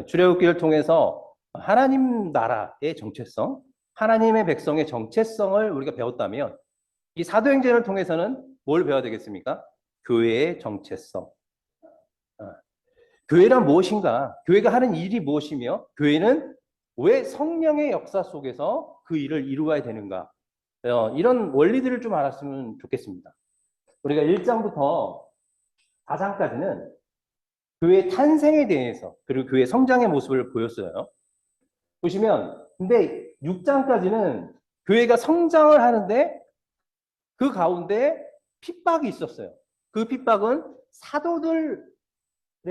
출애굽기를 통해서 하나님 나라의 정체성, 하나님의 백성의 정체성을 우리가 배웠다면 이 사도행전을 통해서는 뭘 배워야 되겠습니까? 교회의 정체성. 아, 교회란 무엇인가? 교회가 하는 일이 무엇이며 교회는 왜 성령의 역사 속에서 그 일을 이루어야 되는가? 이런 원리들을 좀 알았으면 좋겠습니다. 우리가 1장부터 4장까지는 교회 탄생에 대해서 그리고 교회 성장의 모습을 보였어요. 보시면 근데 6장까지는 교회가 성장을 하는데 그 가운데 핍박이 있었어요. 그 핍박은 사도들에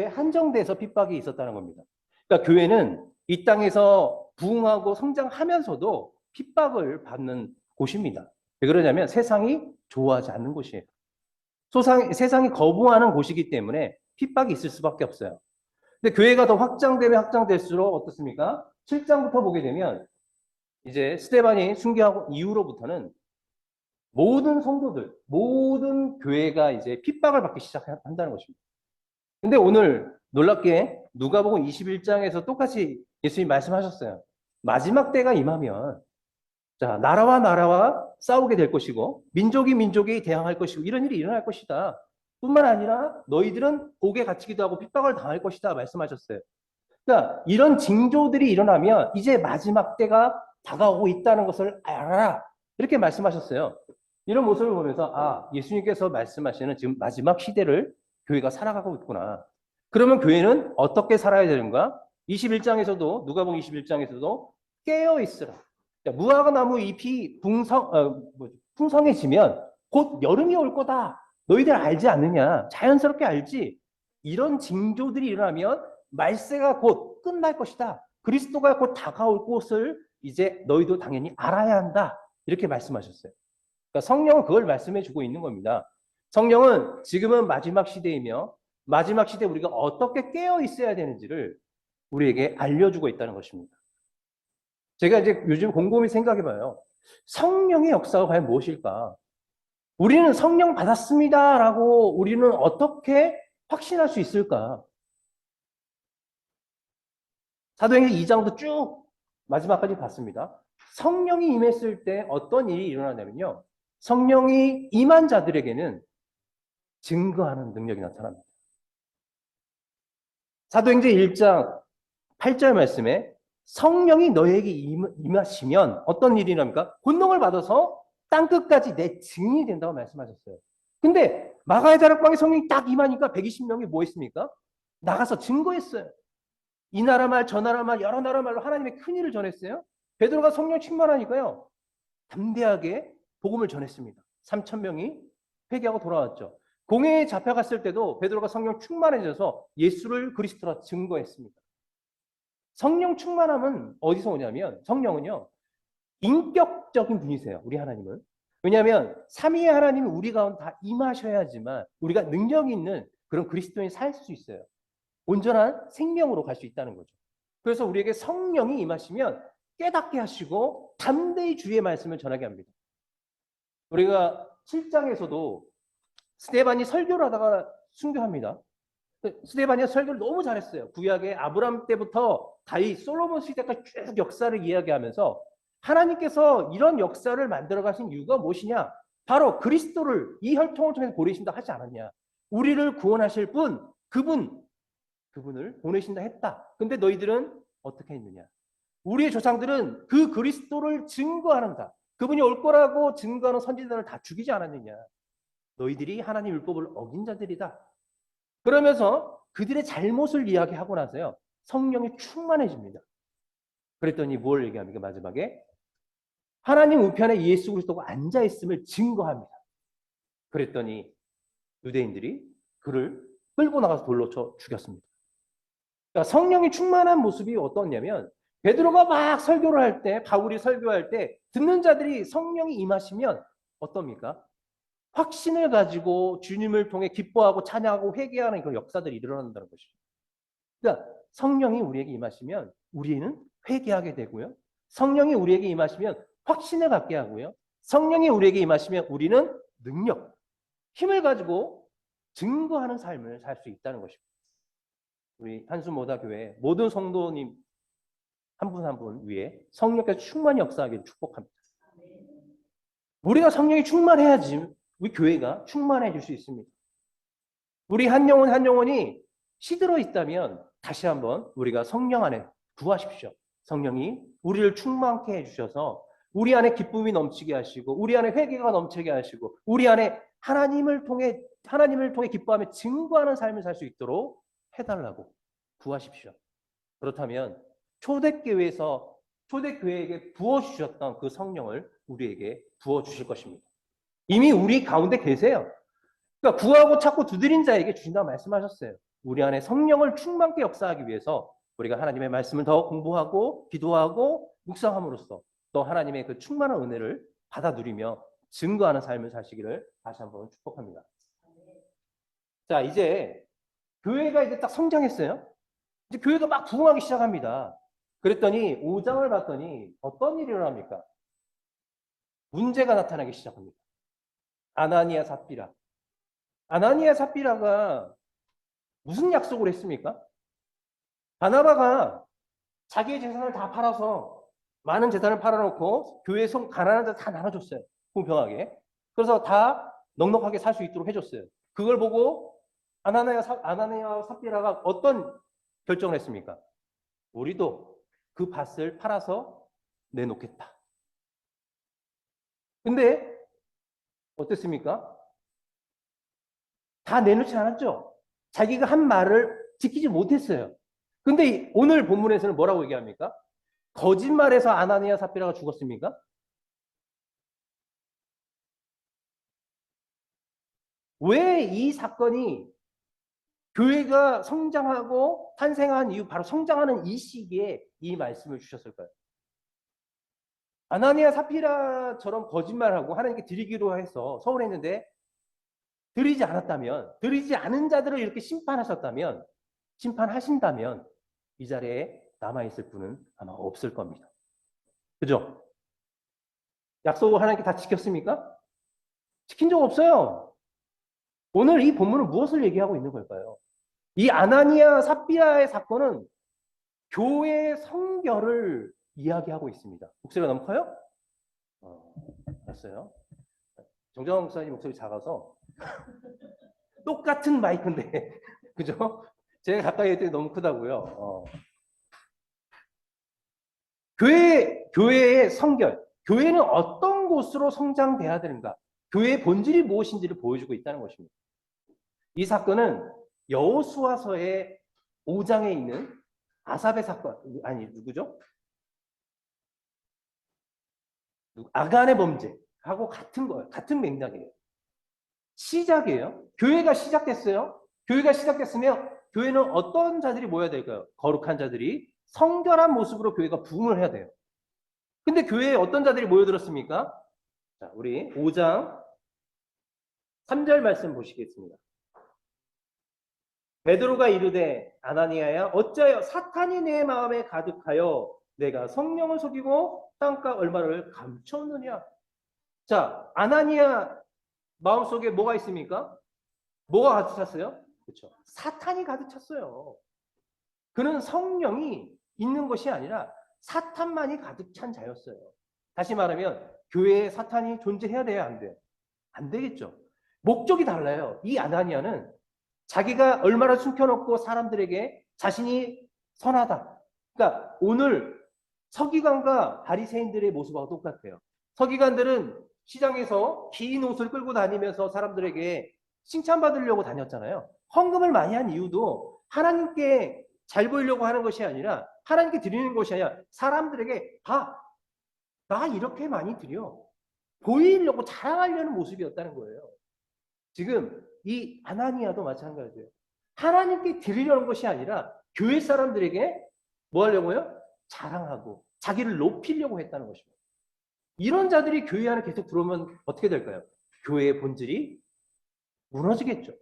한정돼서 핍박이 있었다는 겁니다. 그러니까 교회는 이 땅에서 부흥하고 성장하면서도 핍박을 받는 곳입니다. 왜 그러냐면 세상이 좋아하지 않는 곳이에요. 세상이 거부하는 곳이기 때문에 핍박이 있을 수밖에 없어요. 근데 교회가 더 확장되면 확장될수록 어떻습니까? 7장부터 보게 되면 이제 스데반이 순교하고 이후로부터는 모든 성도들, 모든 교회가 이제 핍박을 받기 시작한다는 것입니다. 근데 오늘 놀랍게 누가복음 21장에서 똑같이 예수님이 말씀하셨어요. 마지막 때가 임하면 자, 나라와 나라와 싸우게 될 것이고 민족이 민족이 대항할 것이고 이런 일이 일어날 것이다. 뿐만 아니라 너희들은 옥에 갇히기도 하고 핍박을 당할 것이다 말씀하셨어요. 그러니까 이런 징조들이 일어나면 이제 마지막 때가 다가오고 있다는 것을 알아라. 이렇게 말씀하셨어요. 이런 모습을 보면서 아, 예수님께서 말씀하시는 지금 마지막 시대를 교회가 살아가고 있구나. 그러면 교회는 어떻게 살아야 되는가? 21장에서도 누가복음 21장에서도 깨어 있으라. 무화과나무 잎이 풍성해지면 곧 여름이 올 거다. 너희들 알지 않느냐? 자연스럽게 알지. 이런 징조들이 일어나면 말세가 곧 끝날 것이다. 그리스도가 곧 다가올 것을 이제 너희도 당연히 알아야 한다. 이렇게 말씀하셨어요. 그러니까 성령은 그걸 말씀해 주고 있는 겁니다. 성령은 지금은 마지막 시대이며 마지막 시대에 우리가 어떻게 깨어 있어야 되는지를 우리에게 알려주고 있다는 것입니다. 제가 이제 요즘 곰곰이 생각해 봐요. 성령의 역사가 과연 무엇일까? 우리는 성령 받았습니다라고 우리는 어떻게 확신할 수 있을까? 사도행전 2장도 쭉 마지막까지 봤습니다. 성령이 임했을 때 어떤 일이 일어나냐면요. 성령이 임한 자들에게는 증거하는 능력이 나타납니다. 사도행전 1장 8절 말씀에 성령이 너에게 임하시면 어떤 일이 일어납니까? 권능을 받아서 땅끝까지 내 증인이 된다고 말씀하셨어요. 근데 마가의 다락방에 성령이 딱 임하니까 120명이 뭐 했습니까? 나가서 증거했어요. 이 나라 말, 저 나라 말, 여러 나라 말로 하나님의 큰 일을 전했어요. 베드로가 성령 충만하니까요. 담대하게 복음을 전했습니다. 3,000명이 회개하고 돌아왔죠. 공회에 잡혀갔을 때도 베드로가 성령 충만해져서 예수를 그리스도라 증거했습니다. 성령 충만함은 어디서 오냐면 성령은요. 인격적인 분이세요. 우리 하나님은. 왜냐하면 삼위의 하나님이 우리 가운데 다 임하셔야지만 우리가 능력 있는 그런 그리스도인이 살 수 있어요. 온전한 생명으로 갈 수 있다는 거죠. 그래서 우리에게 성령이 임하시면 깨닫게 하시고 담대히 주의 말씀을 전하게 합니다. 우리가 7장에서도 스데반이 설교를 하다가 순교합니다. 스데반이 설교를 너무 잘했어요. 구약의 아브람 때부터 다윗, 솔로몬 시대까지 쭉 역사를 이야기하면서 하나님께서 이런 역사를 만들어 가신 이유가 무엇이냐? 바로 그리스도를 이 혈통을 통해서 보내신다 하지 않았냐? 우리를 구원하실 분, 그분을 보내신다 했다. 근데 너희들은 어떻게 했느냐? 우리의 조상들은 그 그리스도를 증거하는다. 그분이 올 거라고 증거하는 선지자를 다 죽이지 않았느냐? 너희들이 하나님 율법을 어긴 자들이다. 그러면서 그들의 잘못을 이야기하고 나서요. 성령이 충만해집니다. 그랬더니 뭘 얘기합니까? 마지막에 하나님 우편에 예수 그리스도가 앉아 있음을 증거합니다. 그랬더니 유대인들이 그를 끌고 나가서 돌로 쳐 죽였습니다. 그러니까 성령이 충만한 모습이 어떠냐면 베드로가 막 설교를 할 때, 바울이 설교할 때 듣는 자들이 성령이 임하시면 어떻습니까? 확신을 가지고 주님을 통해 기뻐하고 찬양하고 회개하는 그런 역사들이 일어난다는 것이죠. 그러니까 성령이 우리에게 임하시면 우리는 회개하게 되고요. 성령이 우리에게 임하시면 확신을 갖게 하고요. 성령이 우리에게 임하시면 우리는 능력, 힘을 가지고 증거하는 삶을 살 수 있다는 것입니다. 우리 한수모다 교회 모든 성도님 한 분 한 분 위에 성령께서 충만히 역사하기를 축복합니다. 우리가 성령이 충만해야지 우리 교회가 충만해질 수 있습니다. 우리 한 영혼 한 영혼이 시들어 있다면 다시 한번 우리가 성령 안에 구하십시오. 성령이 우리를 충만케 해주셔서 우리 안에 기쁨이 넘치게 하시고 우리 안에 회개가 넘치게 하시고 우리 안에 하나님을 통해 기뻐하며 증거하는 삶을 살 수 있도록 해달라고 구하십시오. 그렇다면 초대교회에게 부어주셨던 그 성령을 우리에게 부어주실 것입니다. 이미 우리 가운데 계세요. 그러니까 구하고 찾고 두드린 자에게 주신다고 말씀하셨어요. 우리 안에 성령을 충만케 역사하기 위해서 우리가 하나님의 말씀을 더 공부하고 기도하고 묵상함으로써 또 하나님의 그 충만한 은혜를 받아 누리며 증거하는 삶을 사시기를 다시 한번 축복합니다. 자, 이제 교회가 이제 딱 성장했어요. 이제 교회가 막 부흥하기 시작합니다. 그랬더니 5장을 봤더니 어떤 일이 일어납니까? 문제가 나타나기 시작합니다. 아나니아 삽비라. 아나니아 삽비라가 무슨 약속을 했습니까? 바나바가 자기의 재산을 다 팔아서 많은 재산을 팔아놓고 교회 가난한 자 다 나눠줬어요. 공평하게. 그래서 다 넉넉하게 살 수 있도록 해줬어요. 그걸 보고 아나니아 삽비라가 어떤 결정을 했습니까? 우리도 그 밭을 팔아서 내놓겠다. 근데 어땠습니까? 다 내놓지 않았죠. 자기가 한 말을 지키지 못했어요. 근데 오늘 본문에서는 뭐라고 얘기합니까? 거짓말해서 아나니아 삽비라가 죽었습니까? 왜 이 사건이 교회가 성장하고 탄생한 이후 바로 성장하는 이 시기에 이 말씀을 주셨을까요? 아나니아 삽비라처럼 거짓말하고 하나님께 드리기로 해서 서운했는데 드리지 않은 자들을 이렇게 심판하신다면 이 자리에 남아있을 분은 아마 없을 겁니다. 그죠? 약속을 하나님께 다 지켰습니까? 지킨 적 없어요. 오늘 이 본문은 무엇을 얘기하고 있는 걸까요? 이 아나니아 삽비라의 사건은 교회의 성결을 이야기하고 있습니다. 목소리가 너무 커요? 알았어요. 정정환 목사님 목소리 작아서 똑같은 마이크인데 그죠? 제가 가까이 했더니 너무 크다고요. 교회의 성결, 교회는 어떤 곳으로 성장돼야 되는가? 교회의 본질이 무엇인지를 보여주고 있다는 것입니다. 이 사건은 여호수아서의 5장에 있는 아삽의 사건, 아니 누구죠? 아간의 범죄하고 같은 거예요. 같은 맥락이에요. 시작이에요. 교회가 시작됐어요. 교회가 시작됐으면 교회는 어떤 자들이 모여야 될까요? 거룩한 자들이 성결한 모습으로 교회가 부흥을 해야 돼요. 근데 교회에 어떤 자들이 모여들었습니까? 자, 우리 5장 3절 말씀 보시겠습니다. 베드로가 이르되 아나니아야 어찌하여 사탄이 내 마음에 가득하여 내가 성령을 속이고 땅값 얼마를 감췄느냐. 자, 아나니아 마음속에 뭐가 있습니까? 뭐가 가득 찼어요? 그렇죠. 사탄이 가득 찼어요. 그는 성령이 있는 것이 아니라 사탄만이 가득 찬 자였어요. 다시 말하면 교회에 사탄이 존재해야 돼요? 안 돼요? 안 되겠죠. 목적이 달라요. 이 아나니아는 자기가 얼마나 숨겨놓고 사람들에게 자신이 선하다. 그러니까 오늘 서기관과 바리새인들의 모습하고 똑같아요. 서기관들은 시장에서 긴 옷을 끌고 다니면서 사람들에게 칭찬받으려고 다녔잖아요. 헌금을 많이 한 이유도 하나님께 잘 보이려고 하는 것이 아니라 하나님께 드리는 것이 아니라 사람들에게 나 이렇게 많이 드려. 보이려고 자랑하려는 모습이었다는 거예요. 지금 이 아나니아도 마찬가지예요. 하나님께 드리려는 것이 아니라 교회 사람들에게 뭐 하려고요? 자랑하고 자기를 높이려고 했다는 것입니다. 이런 자들이 교회 안에 계속 들어오면 어떻게 될까요? 교회의 본질이 무너지겠죠.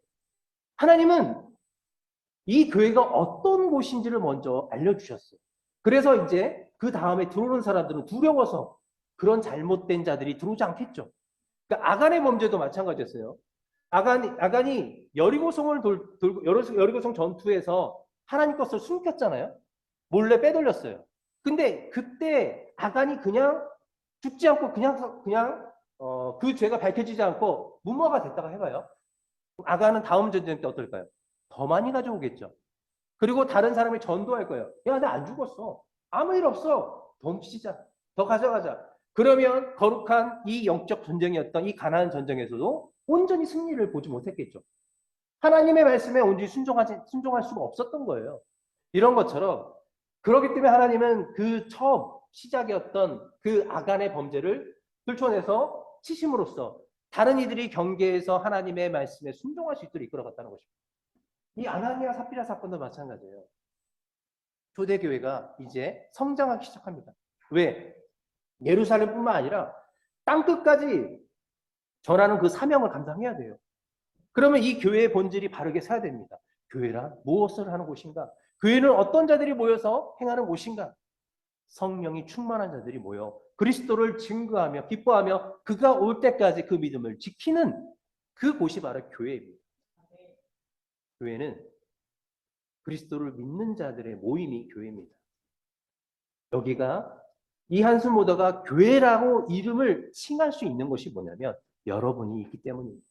하나님은 이 교회가 어떤 곳인지를 먼저 알려주셨어요. 그래서 이제 그 다음에 들어오는 사람들은 두려워서 그런 잘못된 자들이 들어오지 않겠죠. 그러니까 아간의 범죄도 마찬가지였어요. 아간이 여리고성을 여리고성 전투에서 하나님 것을 숨겼잖아요. 몰래 빼돌렸어요. 근데 그때 아간이 그냥 죽지 않고 그냥 그 죄가 밝혀지지 않고 무모가 됐다가 해봐요. 아간은 다음 전쟁 때 어떨까요? 더 많이 가져오겠죠. 그리고 다른 사람이 전도할 거예요. 야, 나 안 죽었어. 아무 일 없어. 더 훔치자. 더 가져가자. 그러면 거룩한 이 영적 전쟁이었던 이 가나안 전쟁에서도 온전히 승리를 보지 못했겠죠. 하나님의 말씀에 온전히 순종할 수가 없었던 거예요. 이런 것처럼 그렇기 때문에 하나님은 그 처음 시작이었던 그 아간의 범죄를 들춰내서 치심으로써 다른 이들이 경계에서 하나님의 말씀에 순종할 수 있도록 이끌어갔다는 것입니다. 이 아나니아 삽비라 사건도 마찬가지예요. 초대교회가 이제 성장하기 시작합니다. 왜? 예루살렘뿐만 아니라 땅끝까지 전하는 그 사명을 감당해야 돼요. 그러면 이 교회의 본질이 바르게 서야 됩니다. 교회란 무엇을 하는 곳인가? 교회는 어떤 자들이 모여서 행하는 곳인가? 성령이 충만한 자들이 모여 그리스도를 증거하며 기뻐하며 그가 올 때까지 그 믿음을 지키는 그 곳이 바로 교회입니다. 교회는 그리스도를 믿는 자들의 모임이 교회입니다. 여기가 이한순 모더가 교회라고 이름을 칭할 수 있는 것이 뭐냐면 여러분이 있기 때문입니다.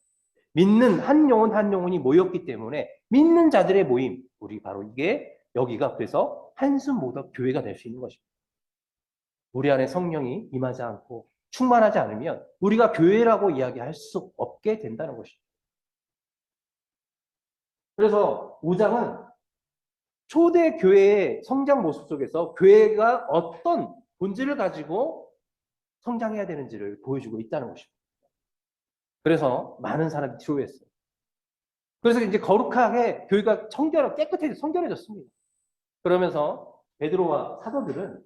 믿는 한 영혼 한 영혼이 모였기 때문에 믿는 자들의 모임, 우리 바로 이게 여기가 그래서 한순 모더 교회가 될 수 있는 것입니다. 우리 안에 성령이 임하지 않고 충만하지 않으면 우리가 교회라고 이야기할 수 없게 된다는 것입니다. 그래서 5장은 초대 교회의 성장 모습 속에서 교회가 어떤 본질을 가지고 성장해야 되는지를 보여주고 있다는 것입니다. 그래서 많은 사람이 지루했어요. 그래서 이제 거룩하게 교회가 깨끗해져 성결해졌습니다. 그러면서 베드로와 사도들은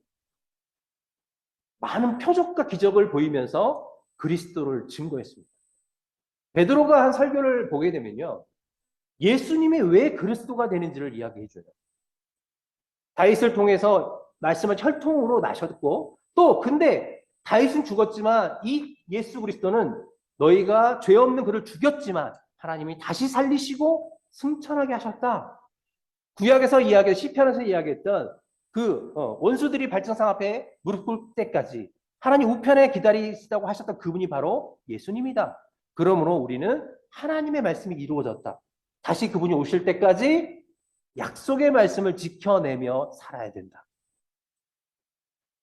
많은 표적과 기적을 보이면서 그리스도를 증거했습니다. 베드로가 한 설교를 보게 되면요. 예수님이 왜 그리스도가 되는지를 이야기해 줘요. 다윗을 통해서 말씀을 혈통으로 나셨고 또 근데 다윗은 죽었지만 이 예수 그리스도는 너희가 죄 없는 그를 죽였지만 하나님이 다시 살리시고 승천하게 하셨다. 구약에서 시편에서 이야기했던 그 원수들이 발전상 앞에 무릎 꿇을 때까지 하나님 우편에 기다리시다고 하셨던 그분이 바로 예수님이다. 그러므로 우리는 하나님의 말씀이 이루어졌다. 다시 그분이 오실 때까지 약속의 말씀을 지켜내며 살아야 된다.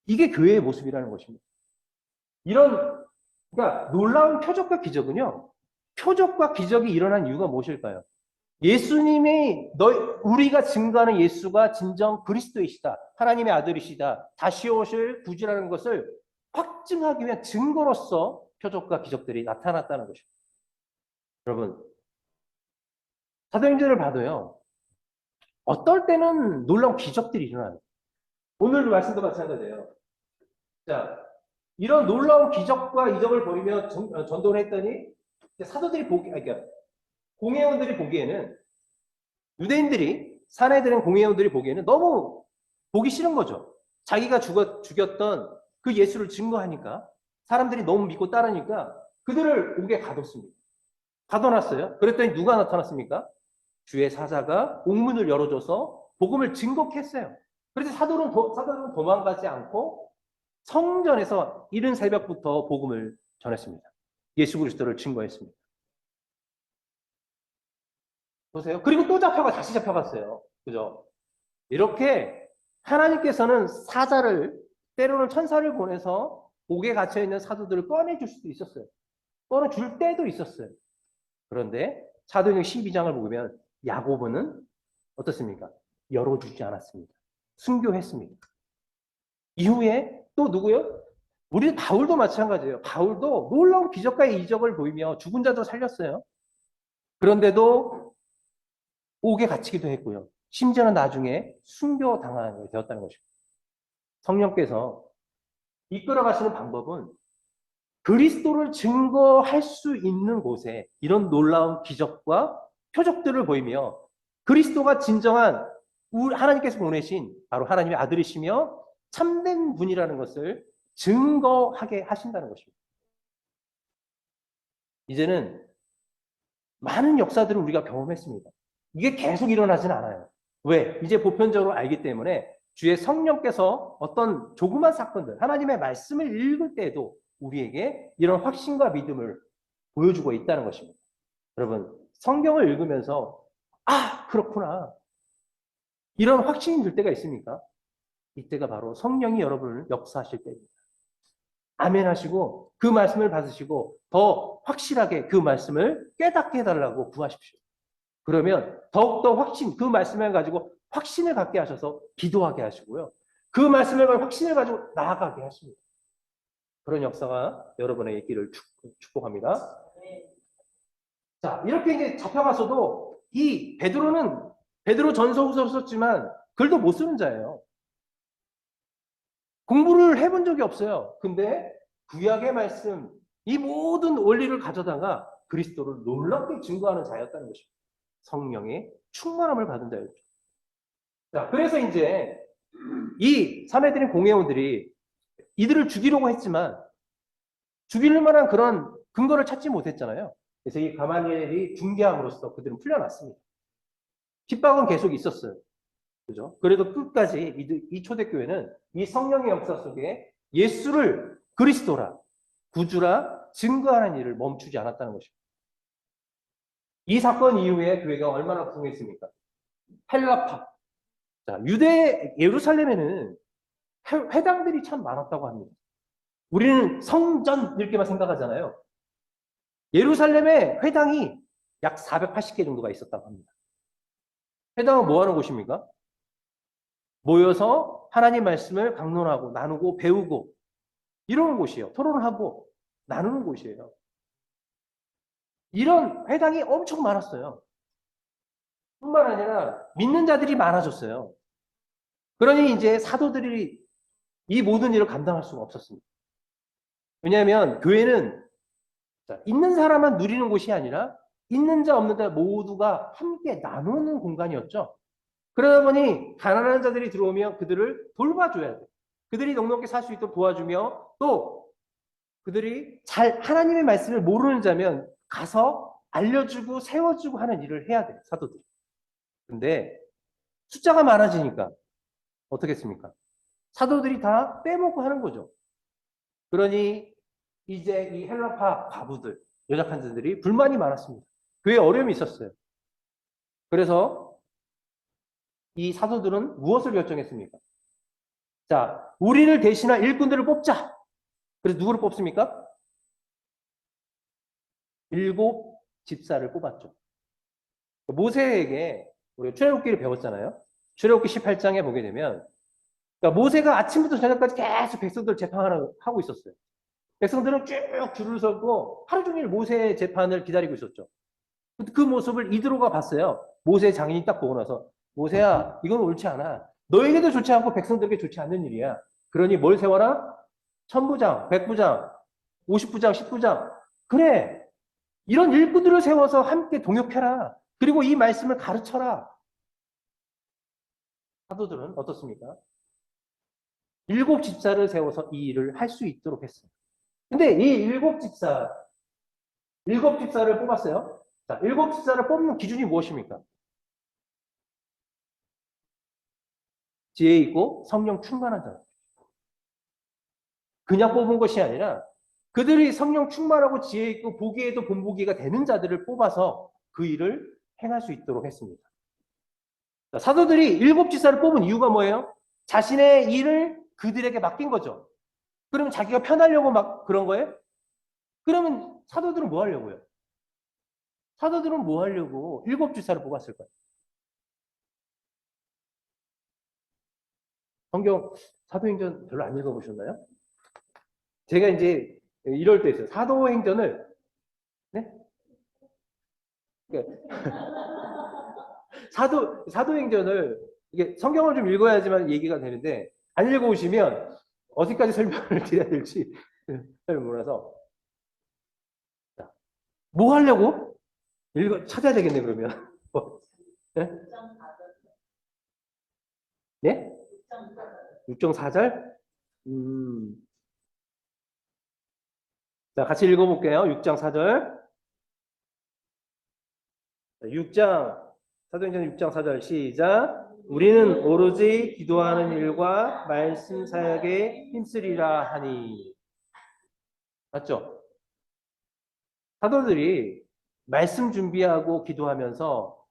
이게 교회의 모습이라는 것입니다. 그러니까 놀라운 표적과 기적은요. 표적과 기적이 일어난 이유가 무엇일까요? 예수님이 우리가 증거하는 예수가 진정 그리스도이시다. 하나님의 아들이시다. 다시 오실 구주라는 것을 확증하기 위한 증거로서 표적과 기적들이 나타났다는 것입니다. 여러분, 사도행전을 봐도요. 어떨 때는 놀라운 기적들이 일어나요. 오늘 말씀도 마찬가지예요. 자, 이런 놀라운 기적과 이적을 벌이며 전도를 했더니 사도들이 그러니까 공회원들이 보기에는 유대인들이 사내들은 공회원들이 보기에는 너무 보기 싫은 거죠. 자기가 죽였던 그 예수를 증거하니까 사람들이 너무 믿고 따르니까 그들을 옥에 가뒀습니다. 가둬놨어요. 그랬더니 누가 나타났습니까? 주의 사자가 옥문을 열어줘서 복음을 증거했어요. 그래서 사도는 도망가지 않고 성전에서 이른 새벽부터 복음을 전했습니다. 예수 그리스도를 증거했습니다. 보세요. 그리고 또 다시 잡혀갔어요. 그죠? 이렇게 하나님께서는 때로는 천사를 보내서 옥에 갇혀있는 사도들을 꺼내줄 수도 있었어요. 꺼내줄 때도 있었어요. 그런데 사도행전 12장을 보면 야고보는 어떻습니까? 열어주지 않았습니다. 순교했습니다. 이후에 또 누구요? 우리 바울도 마찬가지예요. 바울도 놀라운 기적과 이적을 보이며 죽은 자도 살렸어요. 그런데도 옥에 갇히기도 했고요. 심지어는 나중에 순교당하게 되었다는 것입니다. 성령께서 이끌어 가시는 방법은 그리스도를 증거할 수 있는 곳에 이런 놀라운 기적과 표적들을 보이며 그리스도가 진정한 하나님께서 보내신 바로 하나님의 아들이시며 참된 분이라는 것을 증거하게 하신다는 것입니다. 이제는 많은 역사들을 우리가 경험했습니다. 이게 계속 일어나진 않아요. 왜? 이제 보편적으로 알기 때문에 주의 성령께서 어떤 조그만 사건들, 하나님의 말씀을 읽을 때에도 우리에게 이런 확신과 믿음을 보여주고 있다는 것입니다. 여러분, 성경을 읽으면서 아, 그렇구나. 이런 확신이 들 때가 있습니까? 이때가 바로 성령이 여러분을 역사하실 때입니다. 아멘 하시고 그 말씀을 받으시고 더 확실하게 그 말씀을 깨닫게 해달라고 구하십시오. 그러면 더욱더 확신, 그 말씀을 가지고 확신을 갖게 하셔서 기도하게 하시고요. 그 말씀을 가지고 확신을 가지고 나아가게 하십니다. 그런 역사가 여러분의 있기를 축복합니다. 자, 이렇게 이제 잡혀가서도 이 베드로 전서 후서를 썼지만 글도 못 쓰는 자예요. 공부를 해본 적이 없어요. 근데 구약의 말씀, 이 모든 원리를 가져다가 그리스도를 놀랍게 증거하는 자였다는 것입니다. 성령의 충만함을 받은 자였죠. 자, 그래서 이제 이 사내들인 공회원들이 이들을 죽이려고 했지만 죽일 만한 그런 근거를 찾지 못했잖아요. 그래서 이 가마니엘이 중개함으로써 그들은 풀려났습니다. 핍박은 계속 있었어요. 그죠? 그래도 끝까지 이 초대교회는 이 성령의 역사 속에 예수를 그리스도라, 구주라 증거하는 일을 멈추지 않았다는 것입니다. 이 사건 이후에 교회가 얼마나 부흥했습니까? 헬라파. 자, 예루살렘에는 회당들이 참 많았다고 합니다. 우리는 성전 이렇게만 생각하잖아요. 예루살렘에 회당이 약 480개 정도가 있었다고 합니다. 회당은 뭐 하는 곳입니까? 모여서 하나님 말씀을 강론하고 나누고 배우고 이러는 곳이에요. 토론하고 나누는 곳이에요. 이런 회당이 엄청 많았어요. 뿐만 아니라 믿는 자들이 많아졌어요. 그러니 이제 사도들이 이 모든 일을 감당할 수가 없었습니다. 왜냐하면 교회는 있는 사람만 누리는 곳이 아니라 있는 자 없는 자 모두가 함께 나누는 공간이었죠. 그러다 보니 가난한 자들이 들어오면 그들을 돌봐줘야 돼. 그들이 넉넉히 살 수 있도록 도와주며 또 그들이 잘 하나님의 말씀을 모르는 자면 가서 알려주고 세워주고 하는 일을 해야 돼, 사도들이. 근데 숫자가 많아지니까 어떻게 했습니까? 사도들이 다 빼먹고 하는 거죠. 그러니 이제 이 헬라파 과부들, 연약한 자들이 불만이 많았습니다. 교회에 어려움이 있었어요. 그래서 이 사도들은 무엇을 결정했습니까? 자, 우리를 대신할 일꾼들을 뽑자. 그래서 누구를 뽑습니까? 7 집사를 뽑았죠. 모세에게 우리가 출애굽기를 배웠잖아요. 출애굽기 18장에 보게 되면 그러니까 모세가 아침부터 저녁까지 계속 백성들 재판하고 있었어요. 백성들은 쭉 줄을 서고 하루 종일 모세의 재판을 기다리고 있었죠. 그 모습을 이드로가 봤어요. 모세 장인이 딱 보고 나서 모세야 이건 옳지 않아. 너에게도 좋지 않고 백성들에게 좋지 않는 일이야. 그러니 뭘 세워라? 천부장, 백부장, 50부장, 10부장. 그래. 이런 일꾼들을 세워서 함께 동역해라. 그리고 이 말씀을 가르쳐라. 사도들은 어떻습니까? 7 집사를 세워서 이 일을 할 수 있도록 했어요. 근데 이 7 집사를 뽑았어요. 자, 7 집사를 뽑는 기준이 무엇입니까? 지혜 있고 성령 충만한 자. 그냥 뽑은 것이 아니라 그들이 성령 충만하고 지혜 있고 보기에도 본보기가 되는 자들을 뽑아서 그 일을 행할 수 있도록 했습니다. 자, 사도들이 7 집사를 뽑은 이유가 뭐예요? 자신의 일을 그들에게 맡긴 거죠. 그러면 자기가 편하려고 막 그런 거예요? 그러면 사도들은 뭐 하려고요? 사도들은 뭐 하려고 7 집사를 뽑았을까요? 성경 사도행전 별로 안 읽어보셨나요? 제가 이제 이럴 때 있어요. 사도행전을 네? 사도행전을 이게 성경을 좀 읽어야지만 얘기가 되는데 안 읽어오시면 어디까지 설명을 드려야 될지 잘 몰라서 뭐 하려고? 찾아야 되겠네 그러면. 네? 네? 6장 4절? 자, 같이 읽어볼게요. 6장 4절. 6장, 사도행전 6장 4절 시작. 우리는 오로지 기도하는 일과 말씀 사역에 힘쓰리라 하니. 맞죠? 사도들이 말씀 준비하고 기도하면서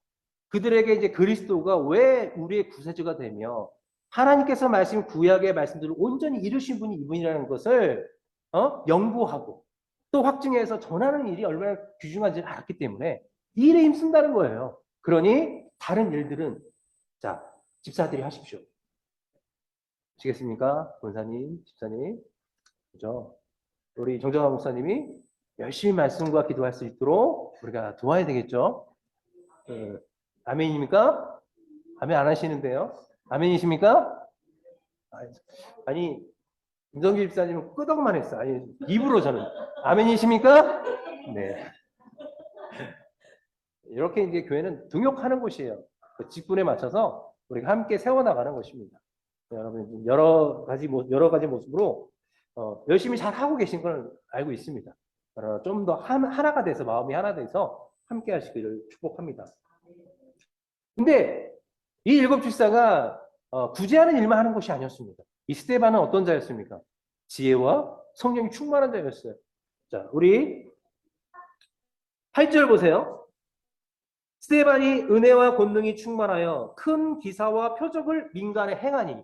그들에게 이제 그리스도가 왜 우리의 구세주가 되며 하나님께서 말씀 구약의 말씀들을 온전히 이루신 분이 이분이라는 것을 연구하고 또 확증해서 전하는 일이 얼마나 귀중한지 알았기 때문에 이 일에 힘쓴다는 거예요. 그러니 다른 일들은 자 집사들이 하십시오. 아시겠습니까? 권사님, 집사님, 그죠? 우리 정정화 목사님이 열심히 말씀과 기도할 수 있도록 우리가 도와야 되겠죠? 아멘입니까? 아멘 안 하시는데요? 아멘이십니까? 아니, 김성기 집사님은 끄덕만 했어. 아니, 입으로 저는. 아멘이십니까? 네. 이렇게 이제 교회는 등욕하는 곳이에요. 그 직분에 맞춰서 우리가 함께 세워나가는 것입니다. 여러분, 여러 가지 모습으로 열심히 잘 하고 계신 걸 알고 있습니다. 좀 더 하나가 돼서, 마음이 하나 돼서 함께 하시기를 축복합니다. 근데 이 일곱 집사가 구제하는 일만 하는 것이 아니었습니다. 이 스데반은 어떤 자였습니까? 지혜와 성령이 충만한 자였어요. 자, 우리 8절 보세요. 스데반이 은혜와 권능이 충만하여 큰 기사와 표적을 민간에 행하니.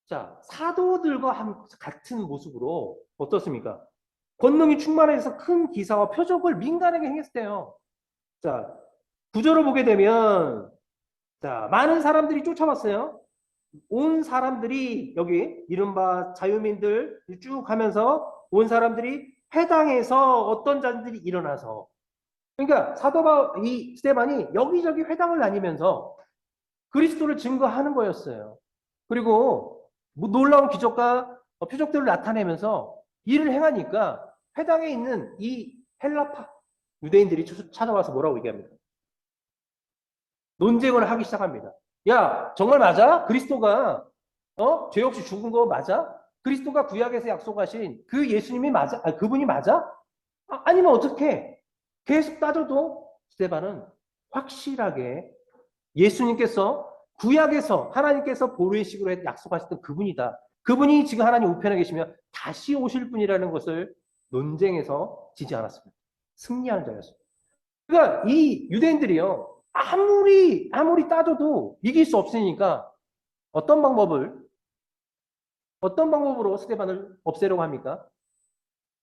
자, 사도들과 같은 모습으로 어떻습니까? 권능이 충만해서 큰 기사와 표적을 민간에게 행했대요. 자, 구절을 보게 되면 자, 많은 사람들이 쫓아왔어요. 온 사람들이 여기 이른바 자유민들 쭉 가면서 온 사람들이 회당에서 어떤 자들이 일어나서 그러니까 이 스데반이 여기저기 회당을 다니면서 그리스도를 증거하는 거였어요. 그리고 뭐 놀라운 기적과 표적들을 나타내면서 일을 행하니까 회당에 있는 이 헬라파 유대인들이 찾아와서 뭐라고 얘기합니다. 논쟁을 하기 시작합니다. 야, 정말 맞아? 그리스도가 죄 없이 죽은 거 맞아? 그리스도가 구약에서 약속하신 그 예수님이 맞아? 그분이 맞아? 아니면 어떻게? 계속 따져도 스데반은 확실하게 예수님께서 구약에서 하나님께서 보례식으로 약속하셨던 그분이다. 그분이 지금 하나님 우편에 계시면 다시 오실 분이라는 것을 논쟁에서 지지 않았습니다. 승리하는 자였습니다. 그러니까 이 유대인들이요. 아무리 따져도 이길 수 없으니까 어떤 방법으로 스데반을 없애려고 합니까?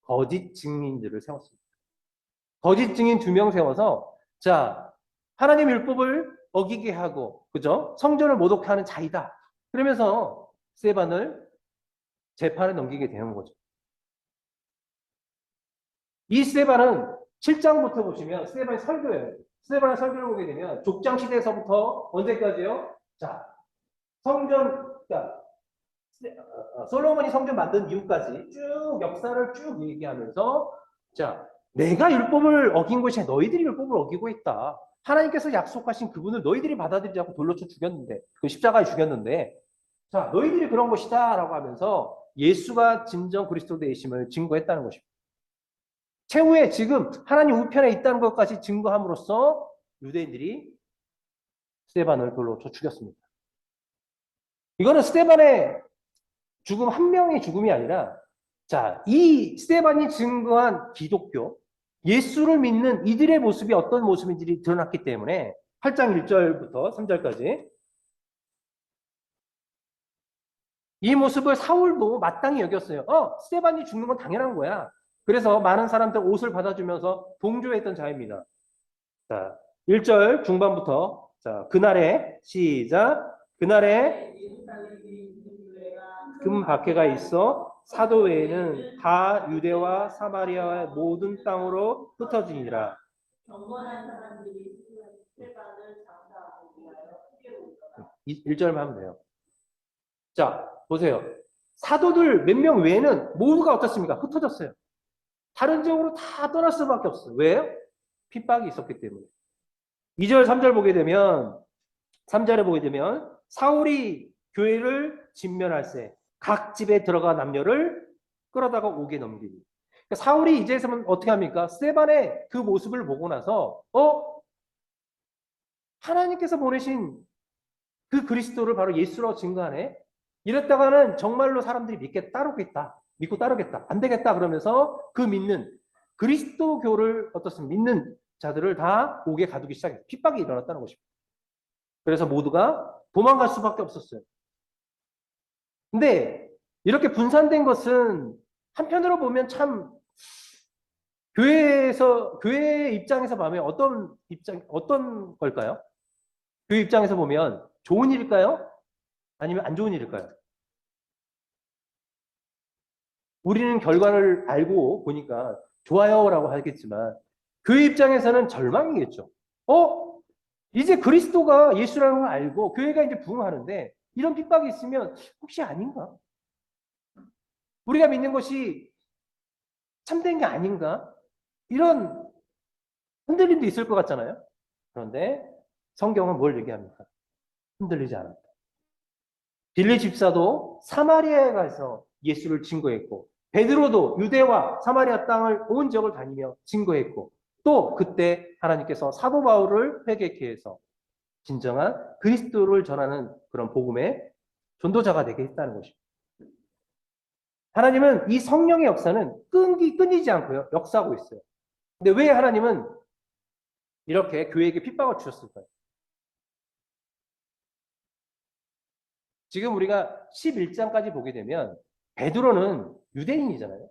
거짓 증인들을 세웠습니다. 거짓 증인 2명 세워서 자 하나님 율법을 어기게 하고 그죠? 성전을 모독해 하는 자이다. 그러면서 스데반을 재판에 넘기게 되는 거죠. 이 스데반은 7장부터 보시면 스데반의 설교예요. 스데반의 설교를 보게 되면 족장 시대에서부터 언제까지요? 자, 그러니까 솔로몬이 성전 만든 이후까지 쭉 역사를 쭉 얘기하면서 자, 내가 율법을 어긴 것이 너희들이 율법을 어기고 있다. 하나님께서 약속하신 그분을 너희들이 받아들이지 않고 돌로 쳐 죽였는데 그 십자가에 죽였는데 자, 너희들이 그런 것이다 라고 하면서 예수가 진정 그리스도 되심을 증거했다는 것입니다. 최후에 지금 하나님 우편에 있다는 것까지 증거함으로써 유대인들이 스데반을 돌로 쳐 죽였습니다. 이거는 스데반의 죽음 한 명의 죽음이 아니라 자, 이 스데반이 증거한 기독교, 예수를 믿는 이들의 모습이 어떤 모습인지 드러났기 때문에 8장 1절부터 3절까지 이 모습을 사울도 마땅히 여겼어요. 스데반이 죽는 건 당연한 거야. 그래서 많은 사람들 옷을 받아주면서 동조했던 자입니다. 자, 1절 중반부터 자, 그날에 시작. 그날에 금 박해가 있어 사도 외에는 다 유대와 사마리아의 모든 땅으로 흩어지니라. 1절만 하면 돼요. 자, 보세요. 사도들 몇 명 외에는 모두가 어떻습니까? 흩어졌어요. 다른 지역으로 다 떠날 수밖에 없어요. 왜요? 핍박이 있었기 때문에. 2절, 3절 보게 되면 3절에 보게 되면 사울이 교회를 진멸할세 각 집에 들어가 남녀를 끌어다가 옥에 넘기니. 그러니까 사울이 이제서는 어떻게 합니까? 스데반의 그 모습을 보고 나서 하나님께서 보내신 그 그리스도를 바로 예수로 증거하네. 이랬다가는 정말로 사람들이 따르겠다. 믿고 따르겠다. 안 되겠다. 그러면서 그 믿는 그리스도교를 어떻습니까? 믿는 자들을 다 옥에 가두기 시작했어요. 핍박이 일어났다는 것입니다. 그래서 모두가 도망갈 수밖에 없었어요. 근데 이렇게 분산된 것은 한편으로 보면 참 교회 입장에서 보면 어떤 걸까요? 교회 입장에서 보면 좋은 일일까요? 아니면 안 좋은 일일까요? 우리는 결과를 알고 보니까 좋아요라고 하겠지만 교회 입장에서는 절망이겠죠. 이제 그리스도가 예수라는 걸 알고 교회가 이제 부흥하는데 이런 핍박이 있으면 혹시 아닌가? 우리가 믿는 것이 참된 게 아닌가? 이런 흔들림도 있을 것 같잖아요. 그런데 성경은 뭘 얘기합니까? 흔들리지 않았다. 빌리 집사도 사마리아에 가서 예수를 증거했고 베드로도 유대와 사마리아 땅을 온 지역을 다니며 증거했고 또 그때 하나님께서 사도 바울을 회개케 해서 진정한 그리스도를 전하는 그런 복음의 전도자가 되게 했다는 것입니다. 하나님은 이 성령의 역사는 끊이지 않고요. 역사하고 있어요. 근데 왜 하나님은 이렇게 교회에게 핍박을 주셨을까요? 지금 우리가 11장까지 보게 되면 베드로는 유대인이잖아요.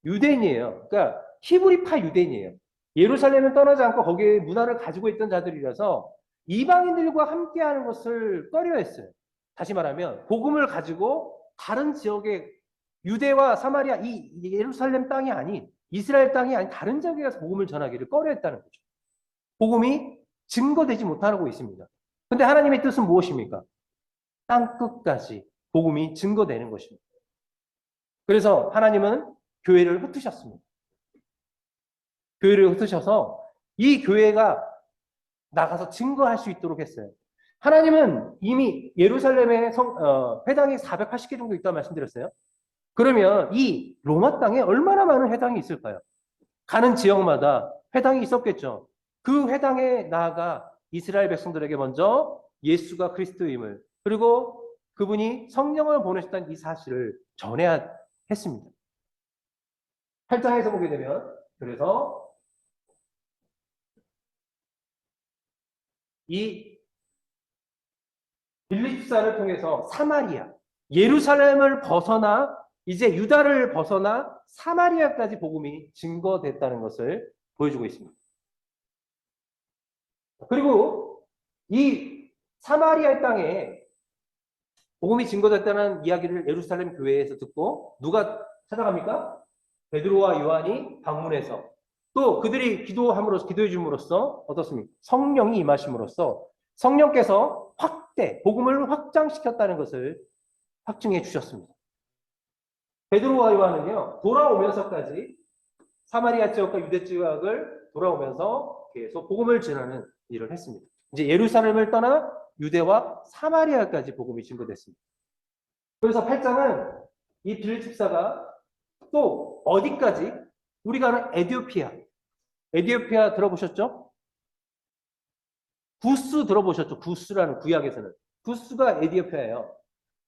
유대인이에요. 그러니까 히브리파 유대인이에요. 예루살렘을 떠나지 않고 거기에 문화를 가지고 있던 자들이라서 이방인들과 함께하는 것을 꺼려했어요. 다시 말하면 복음을 가지고 다른 지역의 유대와 사마리아 이 예루살렘 땅이 아닌 이스라엘 땅이 아닌 다른 지역에 가서 복음을 전하기를 꺼려했다는 거죠. 복음이 증거되지 못하고 있습니다. 근데 하나님의 뜻은 무엇입니까? 땅 끝까지 복음이 증거되는 것입니다. 그래서 하나님은 교회를 흩으셨습니다. 교회를 흩으셔서 이 교회가 나가서 증거할 수 있도록 했어요. 하나님은 이미 예루살렘에 회당이 480개 정도 있다고 말씀드렸어요. 그러면 이 로마 땅에 얼마나 많은 회당이 있을까요? 가는 지역마다 회당이 있었겠죠. 그 회당에 나아가 이스라엘 백성들에게 먼저 예수가 그리스도임을 그리고 그분이 성령을 보내셨다는 이 사실을 전해야 했습니다. 8장에서 보게 되면 그래서 이 빌립사를 통해서 사마리아, 예루살렘을 벗어나 이제 유다를 벗어나 사마리아까지 복음이 증거됐다는 것을 보여주고 있습니다. 그리고 이 사마리아 땅에 복음이 증거됐다는 이야기를 예루살렘 교회에서 듣고 누가 찾아갑니까? 베드로와 요한이 방문해서 또 그들이 기도해 줌으로써 어떻습니까? 성령이 임하심으로써 성령께서 복음을 확장시켰다는 것을 확증해 주셨습니다. 베드로와 요한은요, 돌아오면서까지 사마리아 지역과 유대 지역을 돌아오면서 계속 복음을 전하는 일을 했습니다. 이제 예루살렘을 떠나 유대와 사마리아까지 복음이 증거됐습니다. 그래서 8장은 이 빌립 집사가 또 어디까지? 우리가 아는 에디오피아 들어보셨죠? 구스 들어보셨죠? 구스라는 구약에서는. 구스가 에디오피아예요.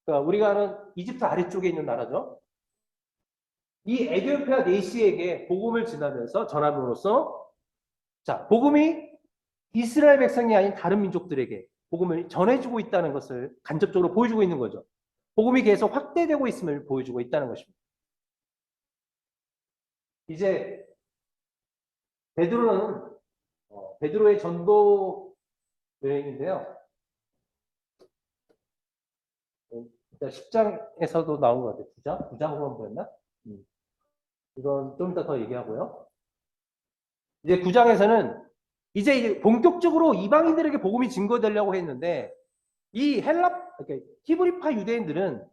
그러니까 우리가 아는 이집트 아래쪽에 있는 나라죠. 이 에디오피아 내시에게 복음을 전함으로써 자, 복음이 이스라엘 백성이 아닌 다른 민족들에게 복음을 전해주고 있다는 것을 간접적으로 보여주고 있는 거죠. 복음이 계속 확대되고 있음을 보여주고 있다는 것입니다. 이제 베드로의 전도 여행인데요. 10장에서도 나온 것 같아요. 9장 후반부였나? 이건 좀 이따 더 얘기하고요. 이제 9장에서는 이제 본격적으로 이방인들에게 복음이 증거되려고 했는데 그러니까 히브리파 유대인들은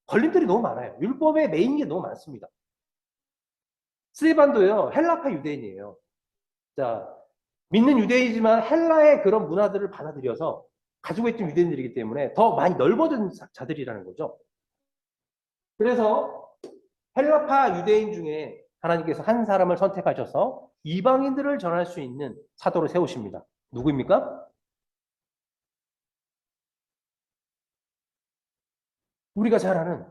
걸림돌이 너무 많아요. 율법에 매인 게 너무 많습니다. 스테반도요, 헬라파 유대인이에요. 자, 믿는 유대인이지만 헬라의 그런 문화들을 받아들여서 가지고 있던 유대인들이기 때문에 더 많이 넓어진 자들이라는 거죠. 그래서 헬라파 유대인 중에 하나님께서 한 사람을 선택하셔서 이방인들을 전할 수 있는 사도를 세우십니다. 누구입니까? 우리가 잘 아는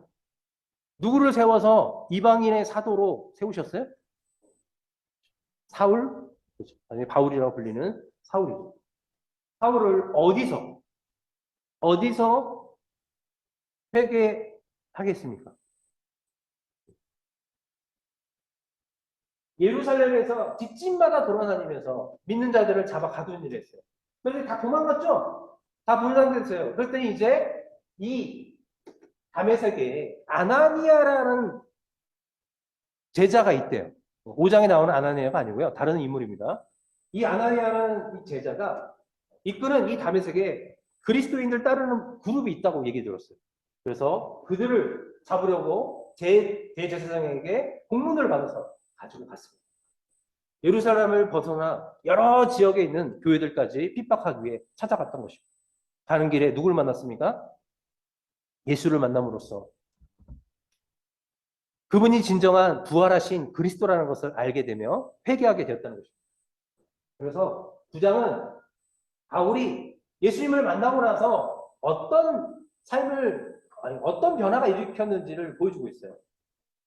누구를 세워서 이방인의 사도로 세우셨어요? 사울? 그렇죠. 아니, 바울이라고 불리는 사울이죠. 사울을 어디서 회개하겠습니까? 예루살렘에서 집집마다 돌아다니면서 믿는 자들을 잡아 가두는 일을 했어요. 그런데 다 도망갔죠? 다 분산됐어요. 그랬더니 이제 이 다메섹에 아나니아라는 제자가 있대요. 5장에 나오는 아나니아가 아니고요. 다른 인물입니다. 이 아나니아라는 이 제자가 이끄는 이 다메섹에 그리스도인들 따르는 그룹이 있다고 얘기 들었어요. 그래서 그들을 잡으려고 대제사장에게 공문을 받아서 가지고 갔습니다. 예루살렘을 벗어나 여러 지역에 있는 교회들까지 핍박하기 위해 찾아갔던 것입니다. 가는 길에 누굴 만났습니까? 예수를 만남으로써 그분이 진정한 부활하신 그리스도라는 것을 알게 되며 회개하게 되었다는 것입니다. 그래서 9장은 바울이 예수님을 만나고 나서 어떤 변화가 일으켰는지를 보여주고 있어요.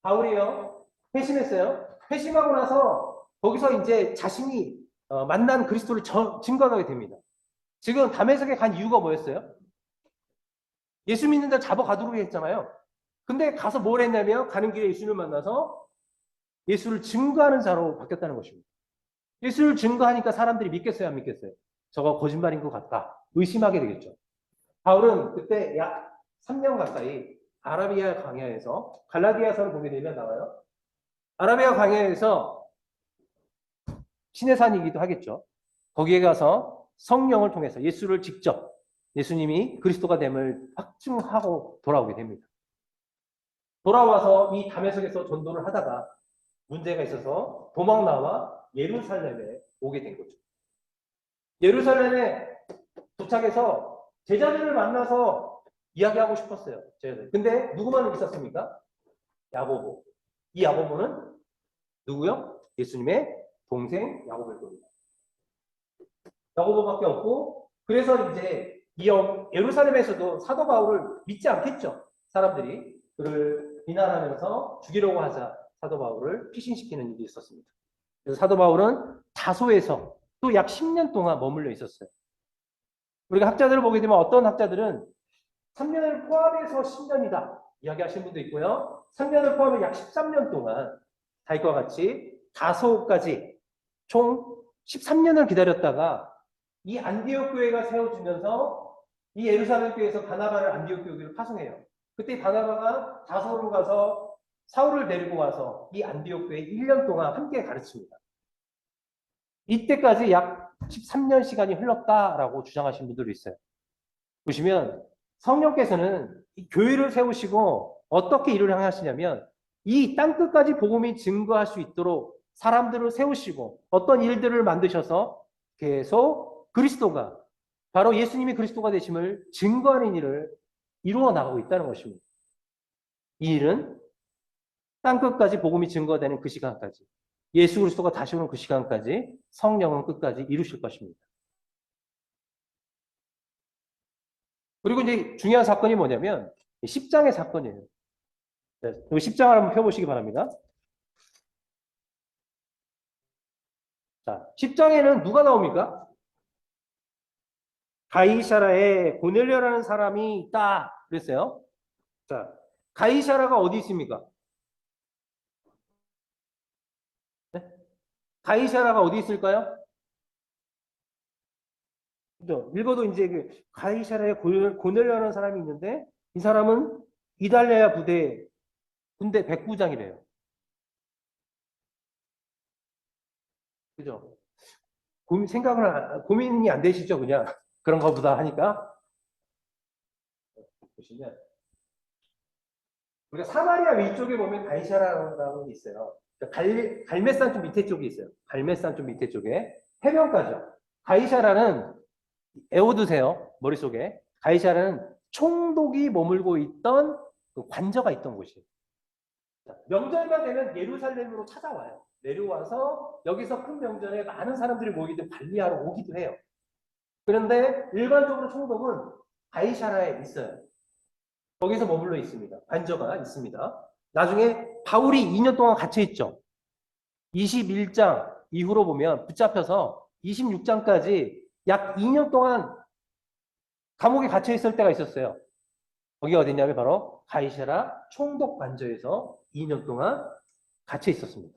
바울이요, 회심했어요. 회심하고 나서 거기서 이제 자신이 만난 그리스도를 증거하게 됩니다. 지금 다메섹에 간 이유가 뭐였어요? 예수 믿는 자 잡아 가두려고 했잖아요. 근데 가서 뭘 했냐면 가는 길에 예수님을 만나서 예수를 증거하는 자로 바뀌었다는 것입니다. 예수를 증거하니까 사람들이 믿겠어요, 안 믿겠어요? 저거 거짓말인 것 같다. 의심하게 되겠죠. 바울은 그때 약 3년 가까이 아라비아 광야에서 갈라디아서를 보게 되면 나와요. 아라비아 광야에서 신의 산이기도 하겠죠. 거기에 가서 성령을 통해서 예수를 직접 예수님이 그리스도가 됨을 확증하고 돌아오게 됩니다. 돌아와서 이 다메섹에서 전도를 하다가 문제가 있어서 도망 나와 예루살렘에 오게 된 거죠. 예루살렘에 도착해서 제자들을 만나서 이야기하고 싶었어요. 제자들. 근데 누구만 있었습니까? 야고보. 이 야고보는 누구요? 예수님의 동생 야고보일 겁니다. 야고보밖에 없고, 그래서 이제 이 예루살렘에서도 사도 바울을 믿지 않겠죠. 사람들이 그를 비난하면서 죽이려고 하자 사도 바울을 피신시키는 일이 있었습니다. 그래서 사도 바울은 다소에서 또 약 10년 동안 머물러 있었어요. 우리가 학자들을 보게 되면 어떤 학자들은 3년을 포함해서 10년이다 이야기하시는 분도 있고요. 3년을 포함해 약 13년 동안 다윗과 같이 다소까지 총 13년을 기다렸다가 이 안디옥 교회가 세워지면서 이 예루살렘 교회에서 바나바를 안디옥 교회로 파송해요. 그때 바나바가 다소로 가서 사울을 데리고 와서 이 안디옥 교회 1년 동안 함께 가르칩니다. 이때까지 약 13년 시간이 흘렀다라고 주장하시는 분들도 있어요. 보시면 성령께서는 이 교회를 세우시고 어떻게 일을 하시냐면 이 땅끝까지 복음이 증거할 수 있도록 사람들을 세우시고 어떤 일들을 만드셔서 계속 그리스도가 바로 예수님이 그리스도가 되심을 증거하는 일을 이루어 나가고 있다는 것입니다. 이 일은 땅끝까지 복음이 증거되는 그 시간까지 예수 그리스도가 다시 오는 그 시간까지 성령은 끝까지 이루실 것입니다. 그리고 이제 중요한 사건이 뭐냐면 십장의 사건이에요. 네, 이 십장을 한번 펴보시기 바랍니다. 자, 십장에는 누가 나옵니까? 가이사라에 고넬료라는 사람이 있다 그랬어요. 자, 가이사라가 어디 있습니까? 네? 가이사라가 어디 있을까요? 읽어도 이제 그 가이사라에 고넬료라는 사람이 있는데 이 사람은 이달리아 군대 백부장이래요. 그죠? 고민이 안 되시죠? 그냥 그런 거보다 하니까 보시면 우리가 사마리아 위쪽에 보면 가이사라라고 있어요. 갈멜산 좀 밑에 쪽에 있어요. 갈멜산 좀 밑에 쪽에 해변가죠. 가이사라는 외워두세요. 머릿속에. 가이사라는 총독이 머물고 있던 그 관저가 있던 곳이에요. 명절만 되면 예루살렘으로 찾아와요. 내려와서 여기서 큰 명절에 많은 사람들이 모이기도 관리하러 오기도 해요. 그런데 일반적으로 총독은 가이사라에 있어요. 거기서 머물러 있습니다. 관저가 있습니다. 나중에 바울이 2년 동안 갇혀 있죠. 21장 이후로 보면 붙잡혀서 26장까지 약 2년 동안 감옥에 갇혀 있을 때가 있었어요. 거기가 어디냐면 바로 가이사라 총독 관저에서 2년 동안 갇혀 있었습니다.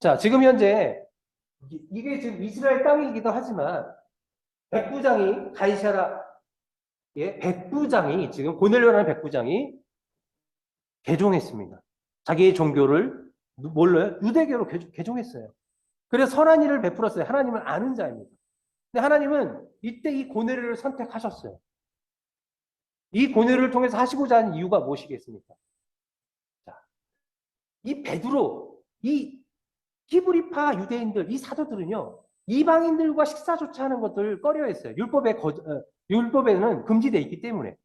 자, 지금 현재 이게 지금 이스라엘 땅이기도 하지만 백부장이 가이사라 백부장이 지금 고넬료라는 백부장이 개종했습니다. 자기의 종교를 뭘로요? 유대교로 개종했어요. 그래서 선한 일을 베풀었어요. 하나님을 아는 자입니다. 근데 하나님은 이때 이 고넬료를 선택하셨어요. 이 고뇌를 통해서 하시고자 하는 이유가 무엇이겠습니까? 자, 이 베드로, 이 히브리파 유대인들, 이 사도들은요, 이방인들과 식사조차 하는 것들 꺼려했어요. 율법에는 금지되어 있기 때문에.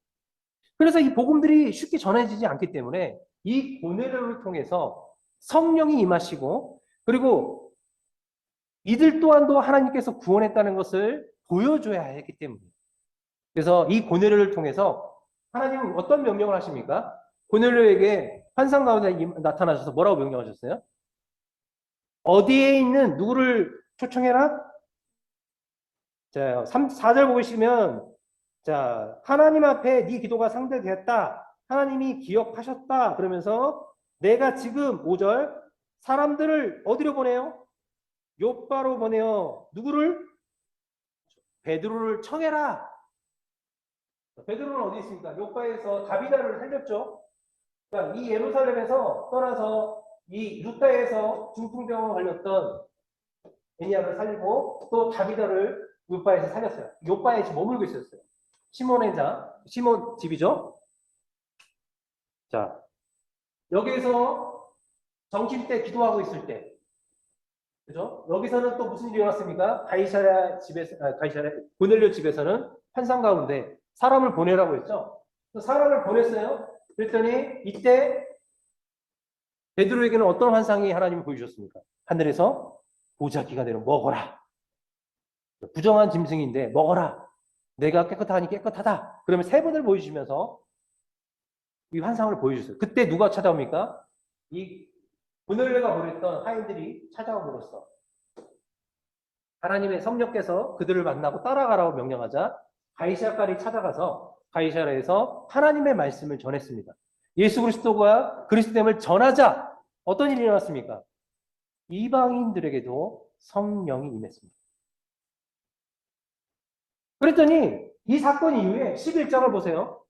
그래서 이 복음들이 쉽게 전해지지 않기 때문에 이 고뇌를 통해서 성령이 임하시고, 그리고 이들 또한도 하나님께서 구원했다는 것을 보여줘야 했기 때문에. 그래서 이 고뇌를 통해서 하나님은 어떤 명령을 하십니까? 고넬료에게 환상 가운데 나타나셔서 뭐라고 명령하셨어요? 어디에 있는 누구를 초청해라? 자, 4절 보시면 자, 하나님 앞에 네 기도가 상대되었다. 하나님이 기억하셨다. 그러면서 내가 지금 5절 사람들을 어디로 보내요? 요바로 보내요. 누구를? 베드로를 청해라. 베드로는 어디 있습니까? 요바에서 다비다를 살렸죠. 그러니까 이 예루살렘에서 떠나서 이 루타에서 중풍병을 걸렸던 베니야를 살리고 또 다비다를 요바에서 살렸어요. 요바에 지금 머물고 있었어요. 시몬 집이죠. 자, 여기에서 정심 때 기도하고 있을 때, 그죠? 여기서는 또 무슨 일이 일어났습니까? 가이사랴 고넬료 집에서는 환상 가운데 사람을 보내라고 했죠. 사람을 보냈어요. 그랬더니 이때 베드로에게는 어떤 환상이 하나님이 보여주셨습니까? 하늘에서 보자기가 내려 먹어라. 부정한 짐승인데 먹어라. 내가 깨끗하니 깨끗하다. 그러면 세 번을 보여주시면서 이 환상을 보여주세요. 그때 누가 찾아옵니까? 이 고넬료가 보냈던 하인들이 찾아옴으로써 하나님의 성령께서 그들을 만나고 따라가라고 명령하자 가이사라까지 찾아가서 가이사라에서 하나님의 말씀을 전했습니다. 예수 그리스도가 그리스도됨을 전하자 어떤 일이 일어났습니까? 이방인들에게도 성령이 임했습니다. 그랬더니 이 사건 이후에 11장을 보세요.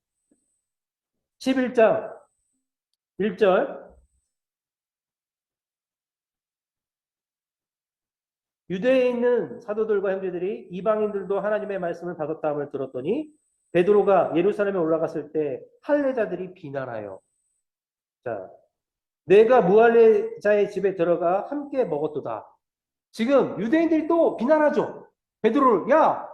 11장 1절 유대에 있는 사도들과 형제들이 이방인들도 하나님의 말씀을 받았다함을 들었더니 베드로가 예루살렘에 올라갔을 때 할례자들이 비난하여 자, 내가 무할례자의 집에 들어가 함께 먹었도다. 지금 유대인들이 또 비난하죠. 베드로를 야,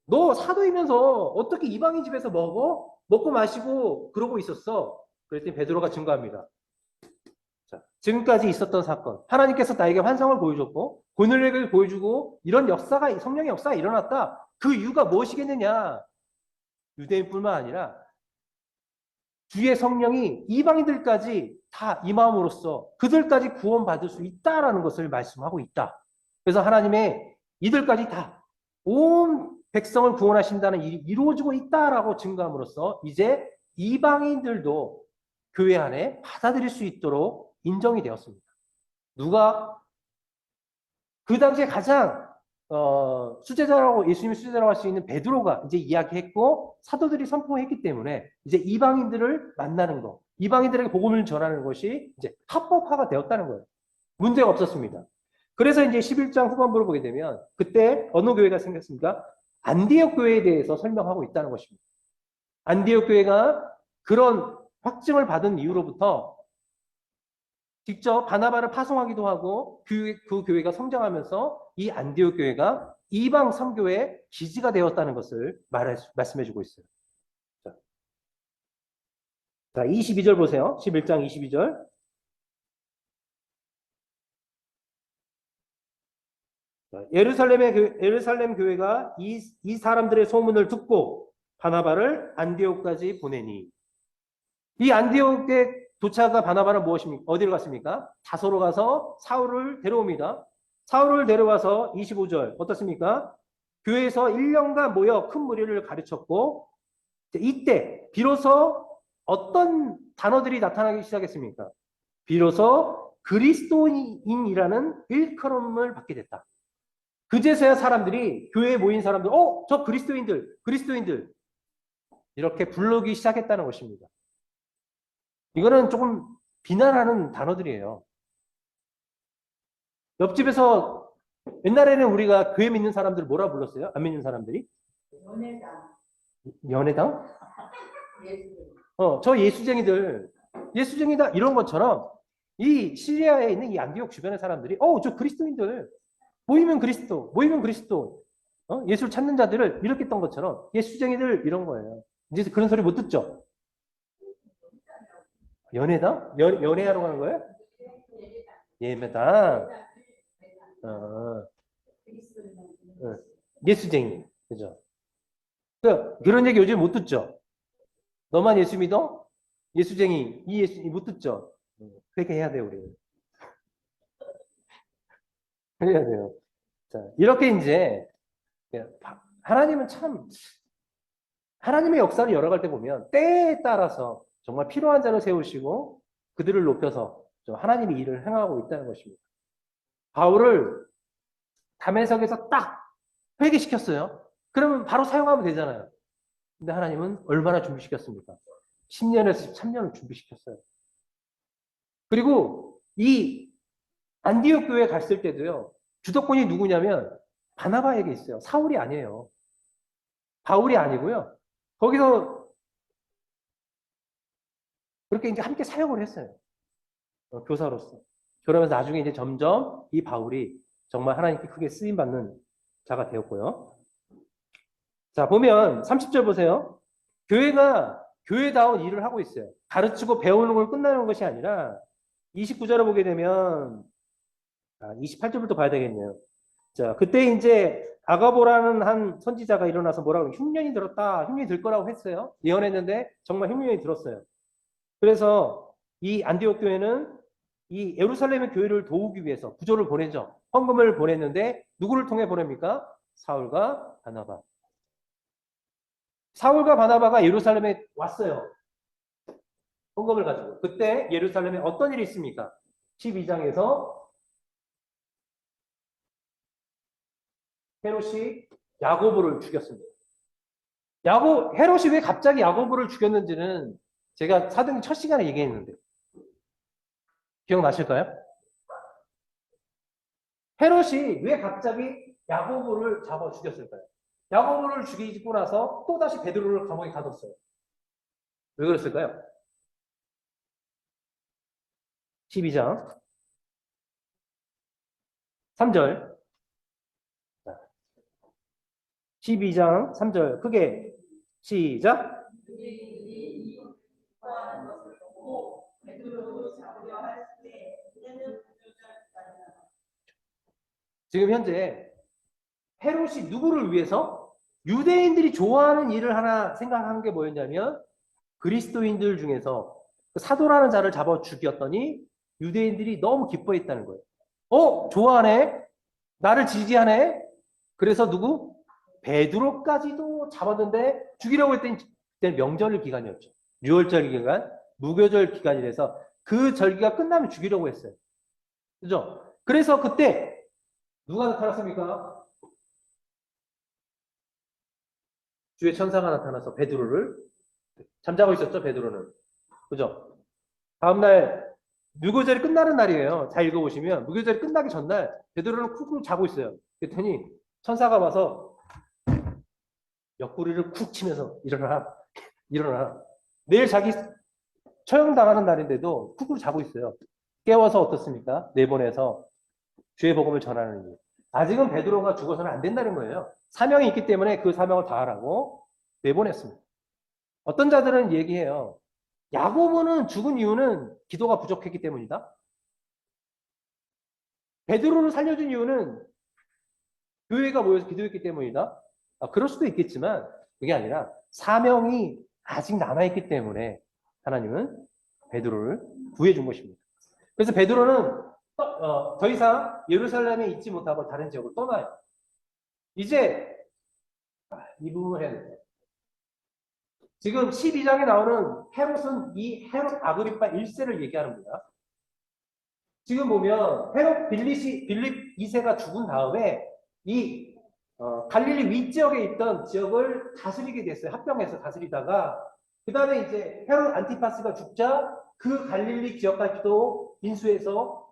너 사도이면서 어떻게 이방인 집에서 먹어? 먹고 마시고 그러고 있었어. 그랬더니 베드로가 증거합니다. 자, 지금까지 있었던 사건. 하나님께서 나에게 환상을 보여줬고 고넬료에게 보여주고 이런 역사가 성령의 역사가 일어났다. 그 이유가 무엇이겠느냐? 유대인뿐만 아니라 주의 성령이 이방인들까지 다 임함으로써 그들까지 구원받을 수 있다라는 것을 말씀하고 있다. 그래서 하나님의 이들까지 다 온 백성을 구원하신다는 일이 이루어지고 있다라고 증거함으로써 이제 이방인들도 교회 안에 받아들일 수 있도록 인정이 되었습니다. 누가 그 당시에 가장 수제자라고 예수님이 수제자라고 할 수 있는 베드로가 이제 이야기했고 사도들이 선포했기 때문에 이제 이방인들을 만나는 거, 이방인들에게 복음을 전하는 것이 이제 합법화가 되었다는 거예요. 문제가 없었습니다. 그래서 이제 11장 후반부를 보게 되면 그때 어느 교회가 생겼습니까? 안디옥 교회에 대해서 설명하고 있다는 것입니다. 안디옥 교회가 그런 확증을 받은 이후로부터 직접 바나바를 파송하기도 하고 그 교회가 성장하면서 이 안디옥 교회가 이방 선교의 기지가 되었다는 것을 말씀해주고 있어요. 자, 22절 보세요. 11장 22절. 예루살렘 교회가 이 사람들의 소문을 듣고 바나바를 안디옥까지 보내니 이 안디옥에 도착한 바나바는 무엇입니까? 어디로 갔습니까? 다소로 가서 사울을 데려옵니다. 사울을 데려와서 25절 어떻습니까? 교회에서 1년간 모여 큰 무리를 가르쳤고 이때 비로소 어떤 단어들이 나타나기 시작했습니까? 비로소 그리스도인이라는 일컬음을 받게 됐다. 그제서야 사람들이 교회에 모인 사람들, 저 그리스도인들 이렇게 부르기 시작했다는 것입니다. 이거는 조금 비난하는 단어들이에요. 옆집에서 옛날에는 우리가 교회 믿는 사람들 뭐라 불렀어요? 안 믿는 사람들이? 연애당. 연애당? 저 예수쟁이다 이런 것처럼 이 시리아에 있는 이 안디옥 주변의 사람들이 저 그리스도인들 모이면 그리스도 예수를 찾는 자들을 이렇게 했던 것처럼 예수쟁이들 이런 거예요. 이제 그런 소리 못 듣죠? 연애당? 연애하러 가는 거예요? 예매당. 예수쟁이. 그죠? 그런 얘기 요즘 못 듣죠? 너만 예수 믿어? 예수쟁이. 이 예수 못 듣죠? 그렇게 해야 돼요, 우리. 해야 돼요. 자, 이렇게 이제, 하나님은 참, 하나님의 역사를 열어갈 때 보면 때에 따라서 정말 필요한 자를 세우시고 그들을 높여서 하나님이 일을 행하고 있다는 것입니다. 바울을 담에석에서 딱 회개시켰어요. 그러면 바로 사용하면 되잖아요. 근데 하나님은 얼마나 준비시켰습니까? 10년에서 13년을 준비시켰어요. 그리고 이 안디옥 교회에 갔을 때도요. 주도권이 누구냐면 바나바에게 있어요. 사울이 아니에요. 바울이 아니고요. 거기서 그렇게 이제 함께 사역을 했어요. 교사로서. 그러면서 나중에 이제 점점 이 바울이 정말 하나님께 크게 쓰임받는 자가 되었고요. 자, 보면 30절 보세요. 교회가 교회다운 일을 하고 있어요. 가르치고 배우는 걸 끝나는 것이 아니라 29절을 보게 되면 28절부터 봐야 되겠네요. 자, 그때 이제 아가보라는 한 선지자가 일어나서 뭐라고 흉년이 들었다. 흉년이 들 거라고 했어요. 예언했는데 정말 흉년이 들었어요. 그래서 이 안디옥 교회는 이 예루살렘의 교회를 도우기 위해서 구조를 보내죠. 헌금을 보냈는데 누구를 통해 보냅니까? 사울과 바나바. 사울과 바나바가 예루살렘에 왔어요. 헌금을 가지고. 그때 예루살렘에 어떤 일이 있습니까? 12장에서 헤롯이 야고보를 죽였습니다. 헤롯이 왜 갑자기 야고보를 죽였는지는 제가 사도행 첫 시간에 얘기했는데 기억나실까요? 헤롯이 왜 갑자기 야고보를 잡아 죽였을까요? 야고보를 죽이고 나서 또다시 베드로를 감옥에 가뒀어요. 왜 그랬을까요? 12장 3절 12장 3절 크게 시작. 지금 현재 헤롯이 누구를 위해서? 유대인들이 좋아하는 일을 하나 생각한 게 뭐였냐면 그리스도인들 중에서 사도라는 자를 잡아 죽였더니 유대인들이 너무 기뻐했다는 거예요. 좋아하네? 나를 지지하네? 그래서 누구? 베드로까지도 잡았는데 죽이려고 했더니 그때는 명절 기간이었죠. 유월절 기간, 무교절 기간이라서 그 절기가 끝나면 죽이려고 했어요. 그죠? 그래서 그때 누가 나타났습니까? 주의 천사가 나타나서 베드로를 잠자고 있었죠, 베드로는. 그죠? 다음날 무교절이 끝나는 날이에요. 잘 읽어보시면 무교절이 끝나기 전날 베드로는 쿡쿡 자고 있어요. 그랬더니 천사가 와서 옆구리를 쿡 치면서 일어나. 내일 자기 처형당하는 날인데도 쿡쿡 자고 있어요. 깨워서 어떻습니까? 내보내서 주의 복음을 전하는 일. 아직은 베드로가 죽어서는 안 된다는 거예요. 사명이 있기 때문에 그 사명을 다하라고 내보냈습니다. 어떤 자들은 얘기해요. 야고보는 죽은 이유는 기도가 부족했기 때문이다. 베드로를 살려준 이유는 교회가 모여서 기도했기 때문이다. 그럴 수도 있겠지만 그게 아니라 사명이 아직 남아있기 때문에 하나님은 베드로를 구해준 것입니다. 그래서 베드로는 더 이상 예루살렘에 있지 못하고 다른 지역으로 떠나요. 이제 이 부분을 해야 돼요. 지금 12장에 나오는 헤롯은 이 헤롯 아그리파 1세를 얘기하는 거야. 지금 보면 헤롯 빌립 2세가 죽은 다음에 이 갈릴리 윗지역에 있던 지역을 다스리게 됐어요. 합병해서 다스리다가 그 다음에 이제 헤롯 안티파스가 죽자 그 갈릴리 지역까지도 인수해서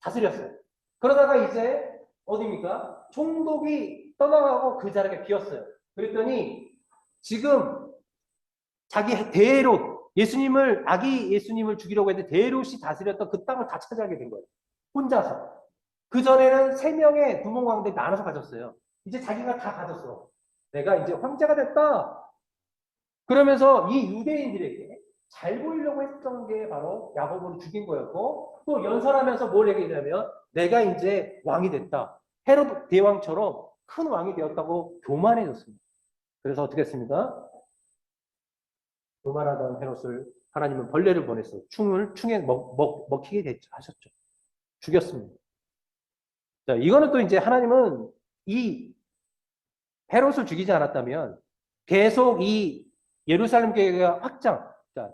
다스렸어요. 그러다가 이제 어디입니까? 총독이 떠나가고 그 자리가 비었어요. 그랬더니 지금 자기 대헤롯 아기 예수님을 죽이려고 했는데 대헤롯이 다스렸던 그 땅을 다 차지하게 된 거예요. 혼자서. 그 전에는 3명의 두목왕들 나눠서 가졌어요. 이제 자기가 다 가졌어. 내가 이제 황제가 됐다. 그러면서 이 유대인들에게 잘 보이려고 했던 게 바로 야고보를 죽인 거였고, 또 연설하면서 뭘 얘기했냐면 내가 이제 왕이 됐다. 헤롯 대왕처럼 큰 왕이 되었다고 교만해졌습니다. 그래서 어떻게 했습니까? 교만하던 헤롯을 하나님은 벌레를 보냈어요. 충에 먹히게 하셨죠. 죽였습니다. 자, 이거는 또 이제 하나님은 이 헤롯을 죽이지 않았다면 계속 이 예루살렘 교회가 자,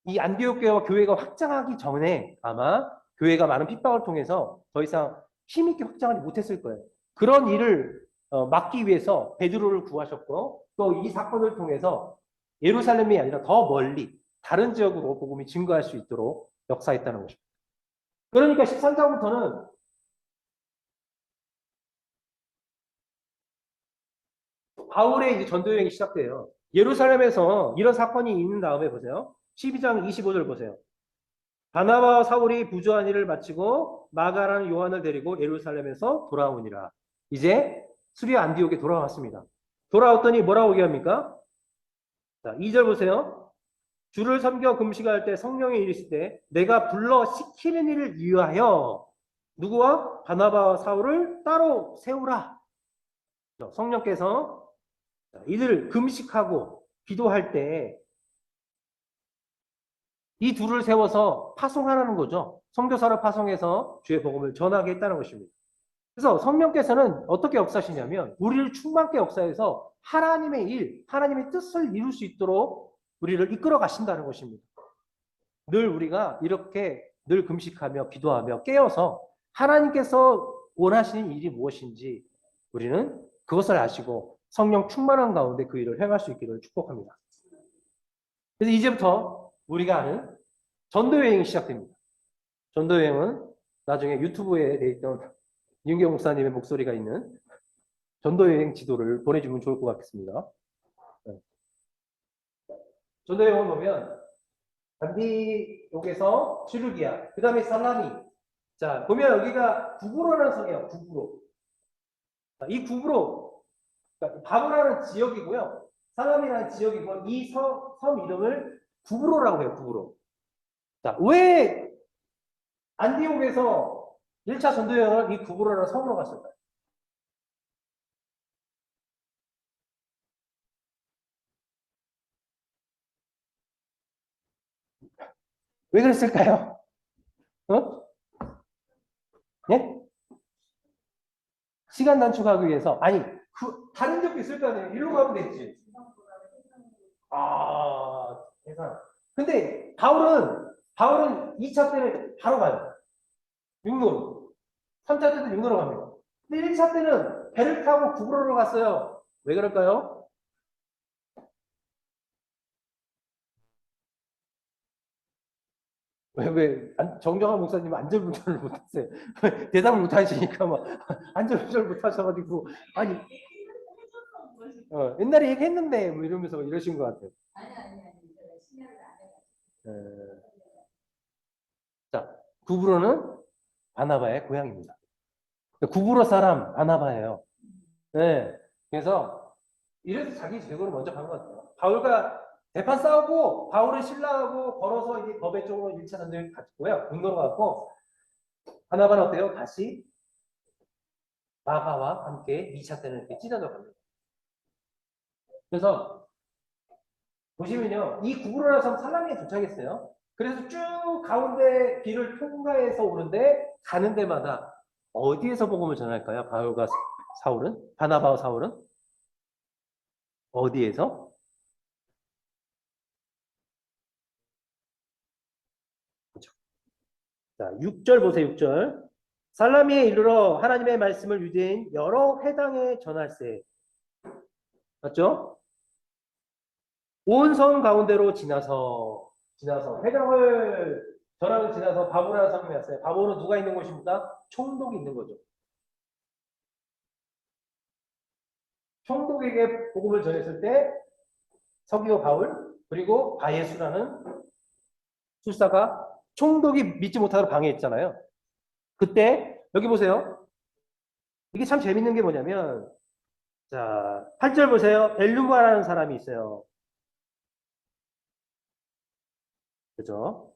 이 안디옥 교회가 확장하기 전에 아마 교회가 많은 핍박을 통해서 더 이상 힘있게 확장하지 못했을 거예요. 그런 일을 막기 위해서 베드로를 구하셨고, 또 이 사건을 통해서 예루살렘이 아니라 더 멀리 다른 지역으로 복음이 증거할 수 있도록 역사했다는 것입니다. 그러니까 13장부터는 바울의 이제 전도 여행이 시작돼요. 예루살렘에서 이런 사건이 있는 다음에 보세요. 12장 25절 보세요. 바나바와 사울이 부조한 일을 마치고 마가라는 요한을 데리고 예루살렘에서 돌아오니라. 이제 수리아 안디옥에 돌아왔습니다. 돌아왔더니 뭐라고 얘기합니까? 자, 2절 보세요. 주를 섬겨 금식할 때 성령이 이르실 때 내가 불러 시키는 일을 위하여 누구와 바나바와 사울을 따로 세우라. 성령께서 이들 금식하고 기도할 때 이 둘을 세워서 파송하라는 거죠. 선교사를 파송해서 주의 복음을 전하게 했다는 것입니다. 그래서 성령께서는 어떻게 역사하시냐면 우리를 충만케 역사해서 하나님의 일, 하나님의 뜻을 이룰 수 있도록 우리를 이끌어 가신다는 것입니다. 늘 우리가 이렇게 늘 금식하며 기도하며 깨어서 하나님께서 원하시는 일이 무엇인지 우리는 그것을 아시고 성령 충만한 가운데 그 일을 행할 수 있기를 축복합니다. 그래서 이제부터 우리가 아는 전도여행이 시작됩니다. 전도여행은 나중에 유튜브에 돼 있던 윤경 목사님의 목소리가 있는 전도여행 지도를 보내주면 좋을 것 같습니다. 네. 전도여행을 보면 안디옥에서 시루기아, 그 다음에 살라미. 자, 보면 여기가 구브로라는 성이에요. 구브로. 이 구브로, 그러니까 바브라는 지역이고요. 살라미라는 지역이고, 이 섬 이름을 구브로라고 해요. 구브로. 자, 왜 안디옥에서 1차 전도여행을 이 구브로라는 섬으로 갔을까요? 왜 그랬을까요? 어? 예? 시간 단축하기 위해서. 아니, 다른 적도 있을 거 아니에요. 일로 가면 되지. 아, 계산. 근데 바울은 2차 때는 바로 가요. 육로로. 3차 때도 육로로 갑니다. 근데 1차 때는 배를 타고 구브로로 갔어요. 왜 그럴까요? 정정한 목사님 안전운전을 못하세요. 대답을 못하시니까 막 안전운전을 못하셔가지고 아니 옛날에 얘기했는데 뭐 이러면서 이러신 것 같아요. 자, 구브로는 바나바의 고향입니다. 구브로 사람 바나바예요. 네. 그래서 이래서 자기 제국으로 먼저 간 것 같아요. 바울과 대판 싸우고 바울의 신라하고 걸어서 이제 거베 쪽으로 1차 전쟁 갔고요. 운동을 갔고 바나바는 어때요? 다시 마가와 함께 2차 때는 이렇게 찢어져 갑니다. 그래서 보시면요. 이 구부러라 섬 살라미에 도착했어요. 그래서 쭉 가운데 길을 통과해서 오는데 가는 데마다 어디에서 복음을 전할까요? 바울과 사울은? 바나바와 사울은? 어디에서? 그렇죠. 자, 6절 보세요. 6절. 살라미에 이르러 하나님의 말씀을 유대인 여러 회당에 전할세. 맞죠? 온 성 가운데로 지나서 회당을 전하고 지나서 바보라는 성에 왔어요. 바보는 누가 있는 곳입니까? 총독이 있는 거죠. 총독에게 복음을 전했을 때 서기오 바울 그리고 바예수라는 술사가 총독이 믿지 못하도록 방해했잖아요. 그때 여기 보세요. 이게 참 재밌는 게 뭐냐면 자 8절 보세요. 엘루바라는 사람이 있어요. 그죠?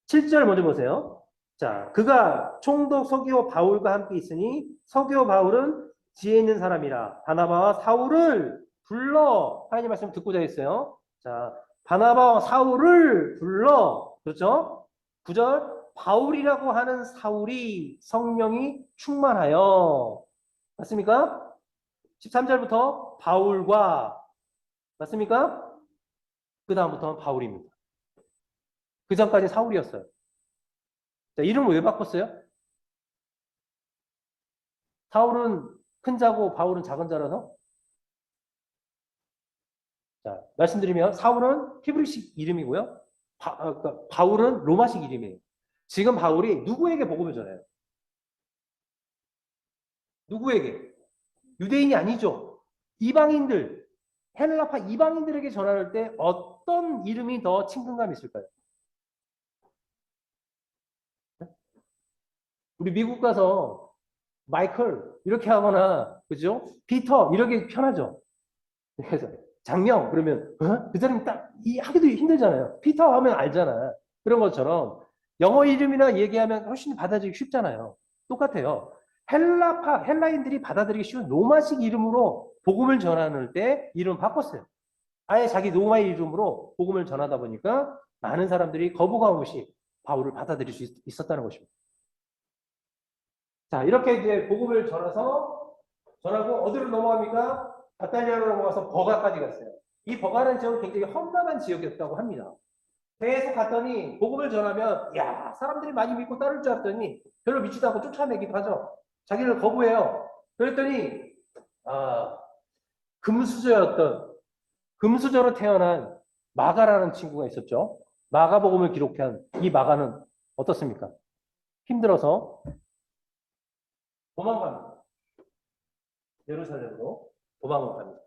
7절 먼저 보세요. 자, 그가 총독 서기오 바울과 함께 있으니 서기오 바울은 지혜 있는 사람이라 바나바와 사울을 불러 하나님 말씀 듣고자 했어요. 자, 바나바와 사울을 불러 그렇죠? 9절 바울이라고 하는 사울이 성령이 충만하여 맞습니까? 13절부터 바울과 맞습니까? 그 다음부터는 바울입니다. 그 전까지 사울이었어요. 자, 이름을 왜 바꿨어요? 사울은 큰 자고 바울은 작은 자라서? 자, 말씀드리면 사울은 히브리식 이름이고요. 그러니까 바울은 로마식 이름이에요. 지금 바울이 누구에게 복음을 전해요? 누구에게? 유대인이 아니죠. 이방인들, 헬라파 이방인들에게 전할 때 어떤 이름이 더 친근감이 있을까요? 우리 미국 가서 마이클 이렇게 하거나 그죠? 피터 이렇게 편하죠. 그래서 장명 그러면 어? 그 사람이 딱 하기도 힘들잖아요. 피터 하면 알잖아. 그런 것처럼 영어 이름이나 얘기하면 훨씬 받아들이기 쉽잖아요. 똑같아요. 헬라인들이 받아들이기 쉬운 로마식 이름으로 복음을 전하는 때 이름 바꿨어요. 아예 자기 로마의 이름으로 복음을 전하다 보니까 많은 사람들이 거부감 없이 바울을 받아들일 수 있었다는 것입니다. 자, 이렇게 이제 복음을 전하고 어디로 넘어갑니까? 바탈리아로 넘어가서 버가까지 갔어요. 이 버가는 지금 굉장히 험난한 지역이었다고 합니다. 계속 갔더니 복음을 전하면 야 사람들이 많이 믿고 따를 줄 알았더니 별로 믿지도 않고 쫓아내기도 하죠. 자기를 거부해요. 그랬더니 아, 금수저였던 금수저로 태어난 마가라는 친구가 있었죠. 마가복음을 기록한 이 마가는 어떻습니까? 힘들어서 도망갑니다. 예루살렘으로 도망을 갑니다.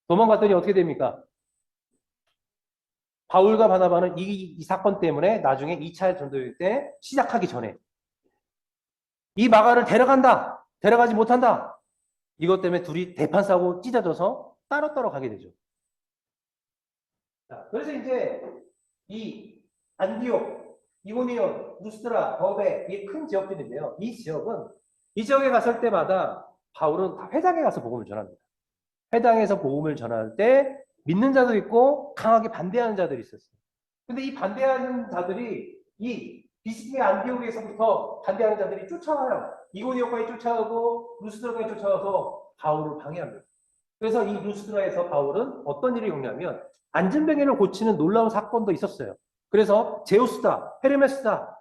도망갔더니 어떻게 됩니까? 바울과 바나바는 이 사건 때문에 나중에 2차 전도일 때 시작하기 전에 이 마가를 데려간다. 데려가지 못한다. 이것 때문에 둘이 대판 싸고 찢어져서 따로따로 가게 되죠. 자, 그래서 이제 이 안디옥, 이고니온, 루스드라, 더베 이 큰 지역들인데요. 이 지역에 갔을 때마다 바울은 다 회당에 가서 복음을 전합니다. 회당에서 복음을 전할 때 믿는 자도 있고 강하게 반대하는 자들이 있었어요. 근데 이 반대하는 자들이 이 비스티의 안디옥에서부터 반대하는 자들이 쫓아와요. 이고니온까지 쫓아오고 루스드라까지 쫓아와서 바울을 방해합니다. 그래서 이 루스드라에서 바울은 어떤 일이 겪냐면 안전뱅이를 고치는 놀라운 사건도 있었어요. 그래서 제우스다, 헤르메스다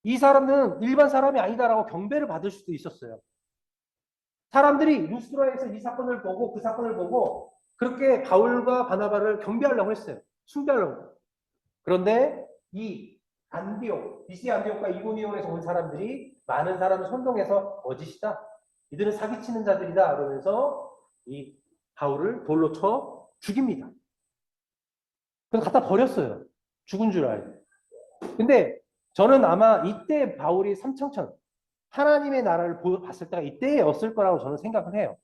이 사람은 일반 사람이 아니다라고 경배를 받을 수도 있었어요. 사람들이 루스드라에서 이 사건을 보고 그 사건을 보고 그렇게 바울과 바나바를 경배하려고 했어요. 숭배하려고. 그런데 이 안디옥, 비시 안디옥과 이고니온에서 온 사람들이 많은 사람을 선동해서 거짓이다. 이들은 사기치는 자들이다. 그러면서 이 바울을 돌로 쳐 죽입니다. 그래서 갖다 버렸어요. 죽은 줄 알고. 근데 저는 아마 이때 바울이 삼청천 하나님의 나라를 봤을 때가 이때였을 거라고 저는 생각을 해요.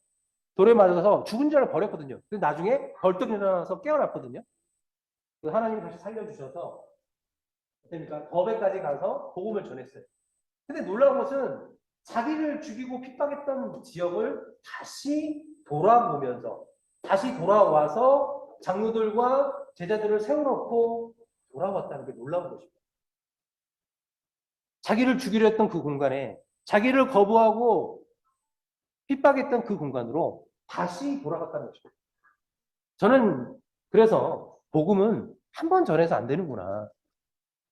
돌에 맞아서 죽은 줄 알고 버렸거든요. 근데 나중에 벌떡 일어나서 깨어났거든요. 하나님이 다시 살려주셔서 그러니까 거베까지 가서 복음을 전했어요. 근데 놀라운 것은 자기를 죽이고 핍박했던 지역을 다시 돌아보면서 다시 돌아와서 장로들과 제자들을 세워놓고 돌아왔다는 게 놀라운 것입니다. 자기를 죽이려 했던 그 공간에 자기를 거부하고 핍박했던 그 공간으로 다시 돌아갔다는 것입니다. 저는 그래서 복음은 한 번 전해서 안 되는구나.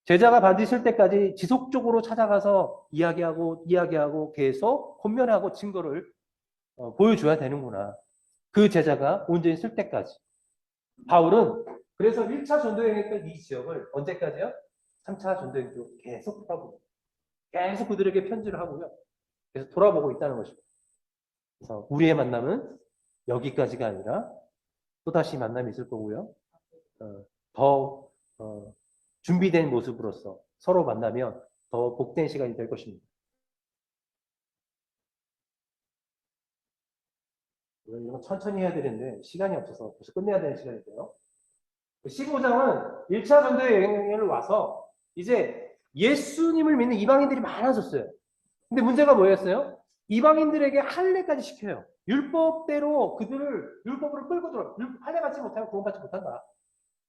제자가 반드시 쓸 때까지 지속적으로 찾아가서 이야기하고 계속 권면하고 증거를 보여줘야 되는구나. 그 제자가 온전히 쓸 때까지. 바울은 그래서 1차 전도여행했던 이 지역을 언제까지요? 3차 전도여행도 계속 돌아보고 계속 그들에게 편지를 하고요. 계속 돌아보고 있다는 것입니다. 그래서 우리의 만남은 여기까지가 아니라 또다시 만남이 있을 거고요. 더 준비된 모습으로서 서로 만나면 더 복된 시간이 될 것입니다. 이런 건 천천히 해야 되는데 시간이 없어서 벌써 끝내야 되는 시간인데요. 15장은 1차 전도의 여행을 와서 이제 예수님을 믿는 이방인들이 많아졌어요. 근데 문제가 뭐였어요? 이방인들에게 할례까지 시켜요. 율법대로 그들을 율법으로 끌고 들어. 할례 받지 못하면 구원받지 못한다.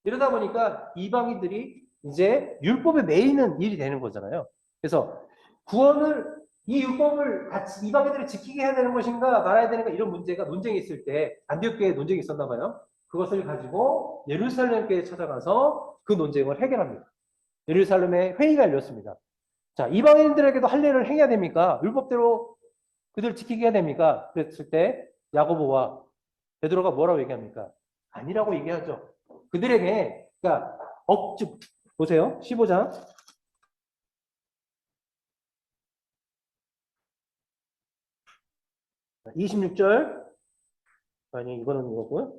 이러다 보니까 이방인들이 이제 율법에 매이는 일이 되는 거잖아요. 그래서 구원을 이 율법을 같이 이방인들이 지키게 해야 되는 것인가 말아야 되는가 이런 문제가 논쟁이 있을 때 안디옥 교회에 논쟁이 있었나 봐요. 그것을 가지고 예루살렘 교회에 찾아가서 그 논쟁을 해결합니다. 예루살렘에 회의가 열렸습니다. 자, 이방인들에게도 할례를 행해야 됩니까? 율법대로 그들 지키게 해야 됩니까? 그랬을 때 야고보와 베드로가 뭐라고 얘기합니까? 아니라고 얘기하죠. 그들에게 그러니까 보세요. 15장 26절 아니 이거는 이거고요.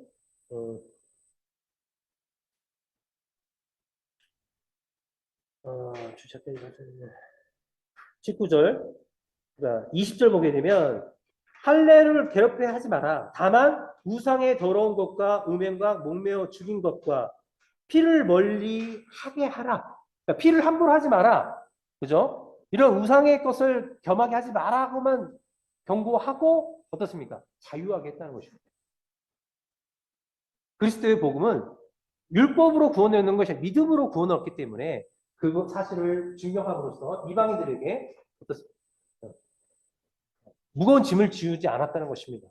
주차 때리고 19절 그러니까 20절 보게 되면 할례를 괴롭게 하지 마라. 다만 우상의 더러운 것과 음행과 목매어 죽인 것과 피를 멀리 하게 하라. 그러니까 피를 함부로 하지 마라. 그죠? 이런 우상의 것을 겸하게 하지 마라고만 경고하고 어떻습니까? 자유하게 했다는 것입니다. 그리스도의 복음은 율법으로 구원을 얻는 것이 아니라 믿음으로 구원을 얻기 때문에 그 사실을 증명함으로써 이방인들에게 어떻습니까? 무거운 짐을 지우지 않았다는 것입니다.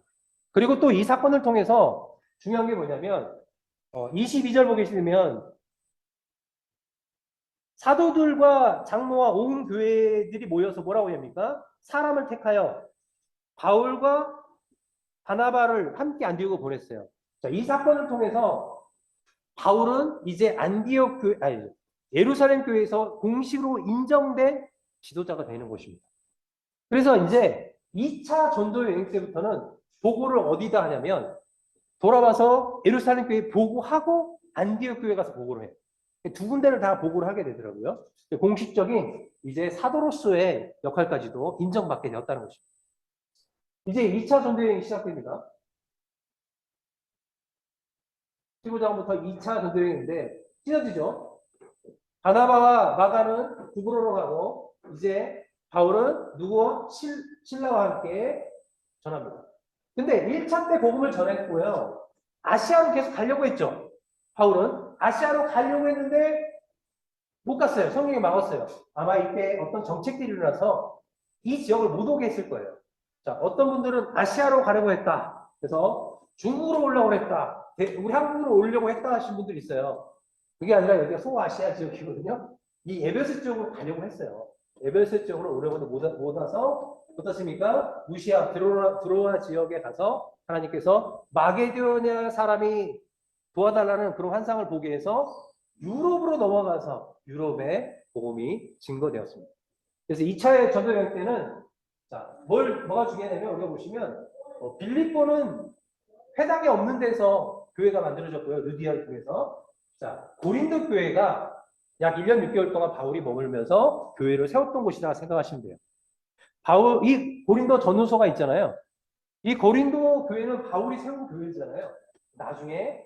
그리고 또 이 사건을 통해서 중요한 게 뭐냐면 22절 보게 되면 사도들과 장로와 온 교회들이 모여서 뭐라고 합니까? 사람을 택하여 바울과 바나바를 함께 안디옥으로 보냈어요. 자, 이 사건을 통해서 바울은 이제 안디옥 교회, 아니, 예루살렘 교회에서 공식으로 인정된 지도자가 되는 것입니다. 그래서 이제 2차 전도 여행 때부터는 보고를 어디다 하냐면 돌아와서 예루살렘 교회에 보고하고 안디옥 교회 가서 보고를 해요. 두 군데를 다 보고를 하게 되더라고요. 공식적인 이제 사도로서의 역할까지도 인정받게 되었다는 것입니다. 이제 2차 전도 여행이 시작됩니다. 15장부터 2차 전도 여행인데 찢어지죠. 바나바와 마가는 구브로로 가고 이제 바울은 누구와 신라와 함께 전합니다. 근데 1차 때 복음을 전했고요. 아시아로 계속 가려고 했죠. 바울은 아시아로 가려고 했는데 못 갔어요. 성경이 막았어요. 아마 이때 어떤 정책들이 일어나서 이 지역을 못 오게 했을 거예요. 자, 어떤 분들은 아시아로 가려고 했다. 그래서 중국으로 오려고 했다. 우리 한국으로 오려고 했다 하신 분들이 있어요. 그게 아니라 여기가 소아시아 지역이거든요. 이 에베소 쪽으로 가려고 했어요. 에베소 쪽으로 오려고 했는데 못 와서 어떻습니까? 무시아 드로아 지역에 가서 하나님께서 마게도냐 사람이 도와달라는 그런 환상을 보게 해서 유럽으로 넘어가서 유럽의 복음이 증거되었습니다. 그래서 2차의 전도 여행 때는 자, 뭐가 중요하냐면 우리가 보시면 빌립보는 회당이 없는 데서 교회가 만들어졌고요. 루디아를 통해서. 자, 고린도 교회가 약 1년 6개월 동안 바울이 머물면서 교회를 세웠던 곳이라 생각하시면 돼요. 이 고린도 전후서가 있잖아요. 이 고린도 교회는 바울이 세운 교회잖아요. 나중에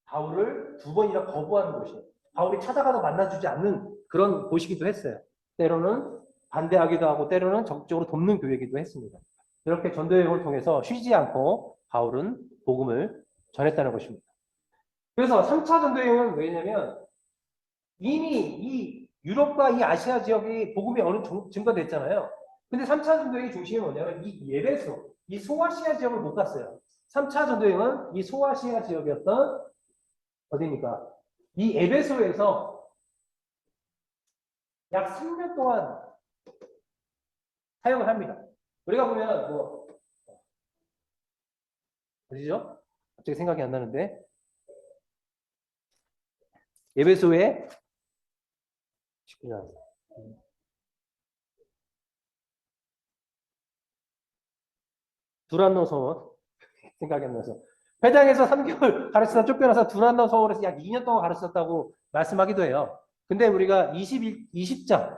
바울을 2번이나 거부하는 곳이에요. 바울이 찾아가서 만나주지 않는 그런 곳이기도 했어요. 때로는 반대하기도 하고 때로는 적극적으로 돕는 교회이기도 했습니다. 이렇게 전도 여행을 통해서 쉬지 않고 바울은 복음을 전했다는 것입니다. 그래서 3차 전도 여행은 왜냐면 이미 이 유럽과 이 아시아 지역이 복음이 어느 정도 증가됐잖아요. 근데 3차 전도여행의 중심이 뭐냐면 이 예배소, 이 소아시아 지역을 못 갔어요. 3차 전도여행은 이 소아시아 지역이었던 어디입니까? 이 에베소에서 약 3년 동안 사역을 합니다. 우리가 보면 뭐 어디죠? 갑자기 생각이 안 나는데 에베소에 두란노 서원 생각이 안 나서 회당에서 3개월 가르치다 쫓겨나서 두란노 서원에서 약 2년 동안 가르쳤다고 말씀하기도 해요. 근데 우리가 20장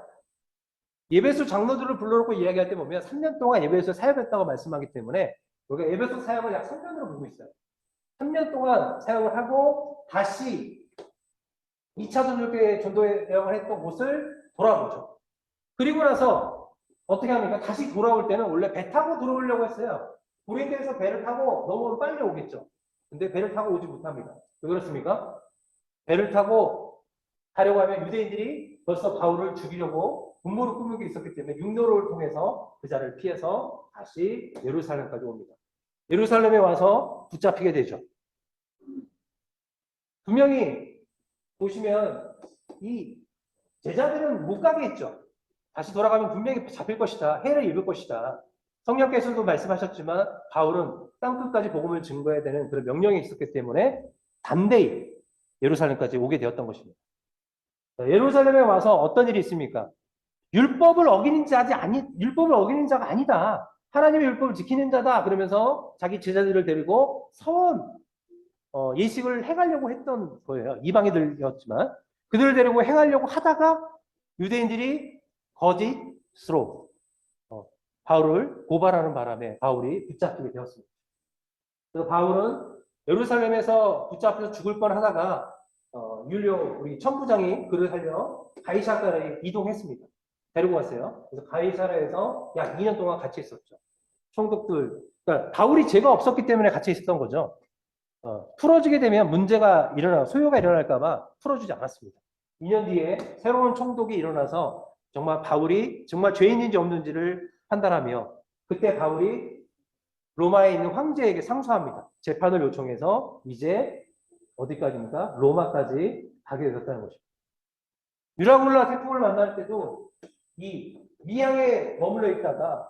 예배소 장로들을 불러놓고 이야기할 때 보면 3년 동안 예배소에 사역했다고 말씀하기 때문에 우리가 예배소 사역을 약 3년으로 보고 있어요. 3년 동안 사역을 하고 다시 2차 전도회 대응을 했던 곳을 돌아보죠. 그리고 나서 어떻게 합니까? 다시 돌아올 때는 원래 배 타고 들어오려고 했어요. 고린도에서 배를 타고 넘어오면 빨리 오겠죠. 근데 배를 타고 오지 못합니다. 왜 그렇습니까? 배를 타고 가려고 하면 유대인들이 벌써 바울을 죽이려고 음모를 꾸민 게 있었기 때문에 육로를 통해서 그 자를 피해서 다시 예루살렘까지 옵니다. 예루살렘에 와서 붙잡히게 되죠. 분명히 보시면 이 제자들은 못 가게 했죠. 다시 돌아가면 분명히 잡힐 것이다. 해를 입을 것이다. 성령께서도 말씀하셨지만 바울은 땅끝까지 복음을 증거해야 되는 그런 명령이 있었기 때문에 담대히 예루살렘까지 오게 되었던 것입니다. 예루살렘에 와서 어떤 일이 있습니까? 율법을 어기는 자가 아니다. 하나님의 율법을 지키는 자다. 그러면서 자기 제자들을 데리고 서원 예식을 행하려고 했던 거예요. 이방인들이었지만 그들을 데리고 행하려고 하다가 유대인들이 거짓으로 바울을 고발하는 바람에 바울이 붙잡히게 되었습니다. 그래서 바울은 예루살렘에서 붙잡혀서 죽을 뻔하다가 율료 우리 천부장이 그를 살려 가이사라에 이동했습니다. 데리고 갔어요. 그래서 가이사라에서 약 2년 동안 같이 있었죠. 총독들, 그러니까 바울이 죄가 없었기 때문에 같이 있었던 거죠. 풀어주게 되면 문제가 소요가 일어날까봐 풀어주지 않았습니다. 2년 뒤에 새로운 총독이 일어나서 정말 바울이 정말 죄인인지 없는지를 판단하며 그때 바울이 로마에 있는 황제에게 상소합니다. 재판을 요청해서 이제 어디까지입니까? 로마까지 가게 되었다는 것입니다. 유라굴라 태풍을 만날 때도 이 미양에 머물러 있다가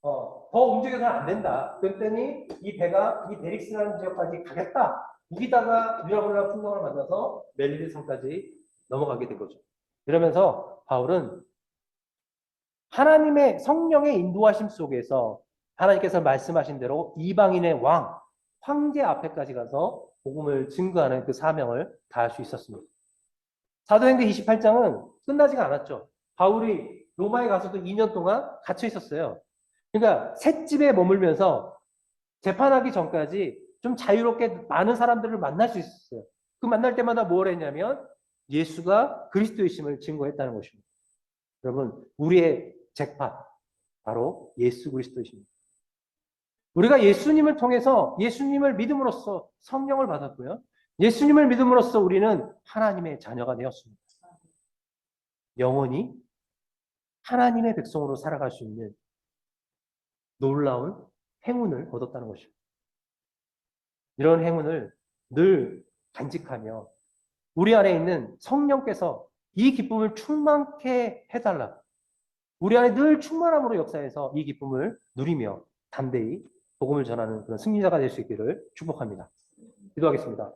더 움직여서는 안 된다. 그랬더니 이 배가 이 베릭스라는 지역까지 가겠다. 여기다가 유라굴라 풍덩을 만나서 멜리드 성까지 넘어가게 된 거죠. 이러면서 바울은 하나님의 성령의 인도하심 속에서 하나님께서 말씀하신 대로 이방인의 왕, 황제 앞에까지 가서 복음을 증거하는 그 사명을 다할 수 있었습니다. 사도행전 28장은 끝나지가 않았죠. 바울이 로마에 가서도 2년 동안 갇혀 있었어요. 그러니까 셋집에 머물면서 재판하기 전까지 좀 자유롭게 많은 사람들을 만날 수 있었어요. 그 만날 때마다 뭘 했냐면 예수가 그리스도이심을 증거했다는 것입니다. 여러분, 우리의 잭팟 바로 예수 그리스도이십니다. 우리가 예수님을 통해서 예수님을 믿음으로써 성령을 받았고요. 예수님을 믿음으로써 우리는 하나님의 자녀가 되었습니다. 영원히 하나님의 백성으로 살아갈 수 있는 놀라운 행운을 얻었다는 것입니다. 이런 행운을 늘 간직하며 우리 안에 있는 성령께서 이 기쁨을 충만케 해달라. 우리 안에 늘 충만함으로 역사해서 이 기쁨을 누리며 담대히 복음을 전하는 그런 승리자가 될 수 있기를 축복합니다. 기도하겠습니다.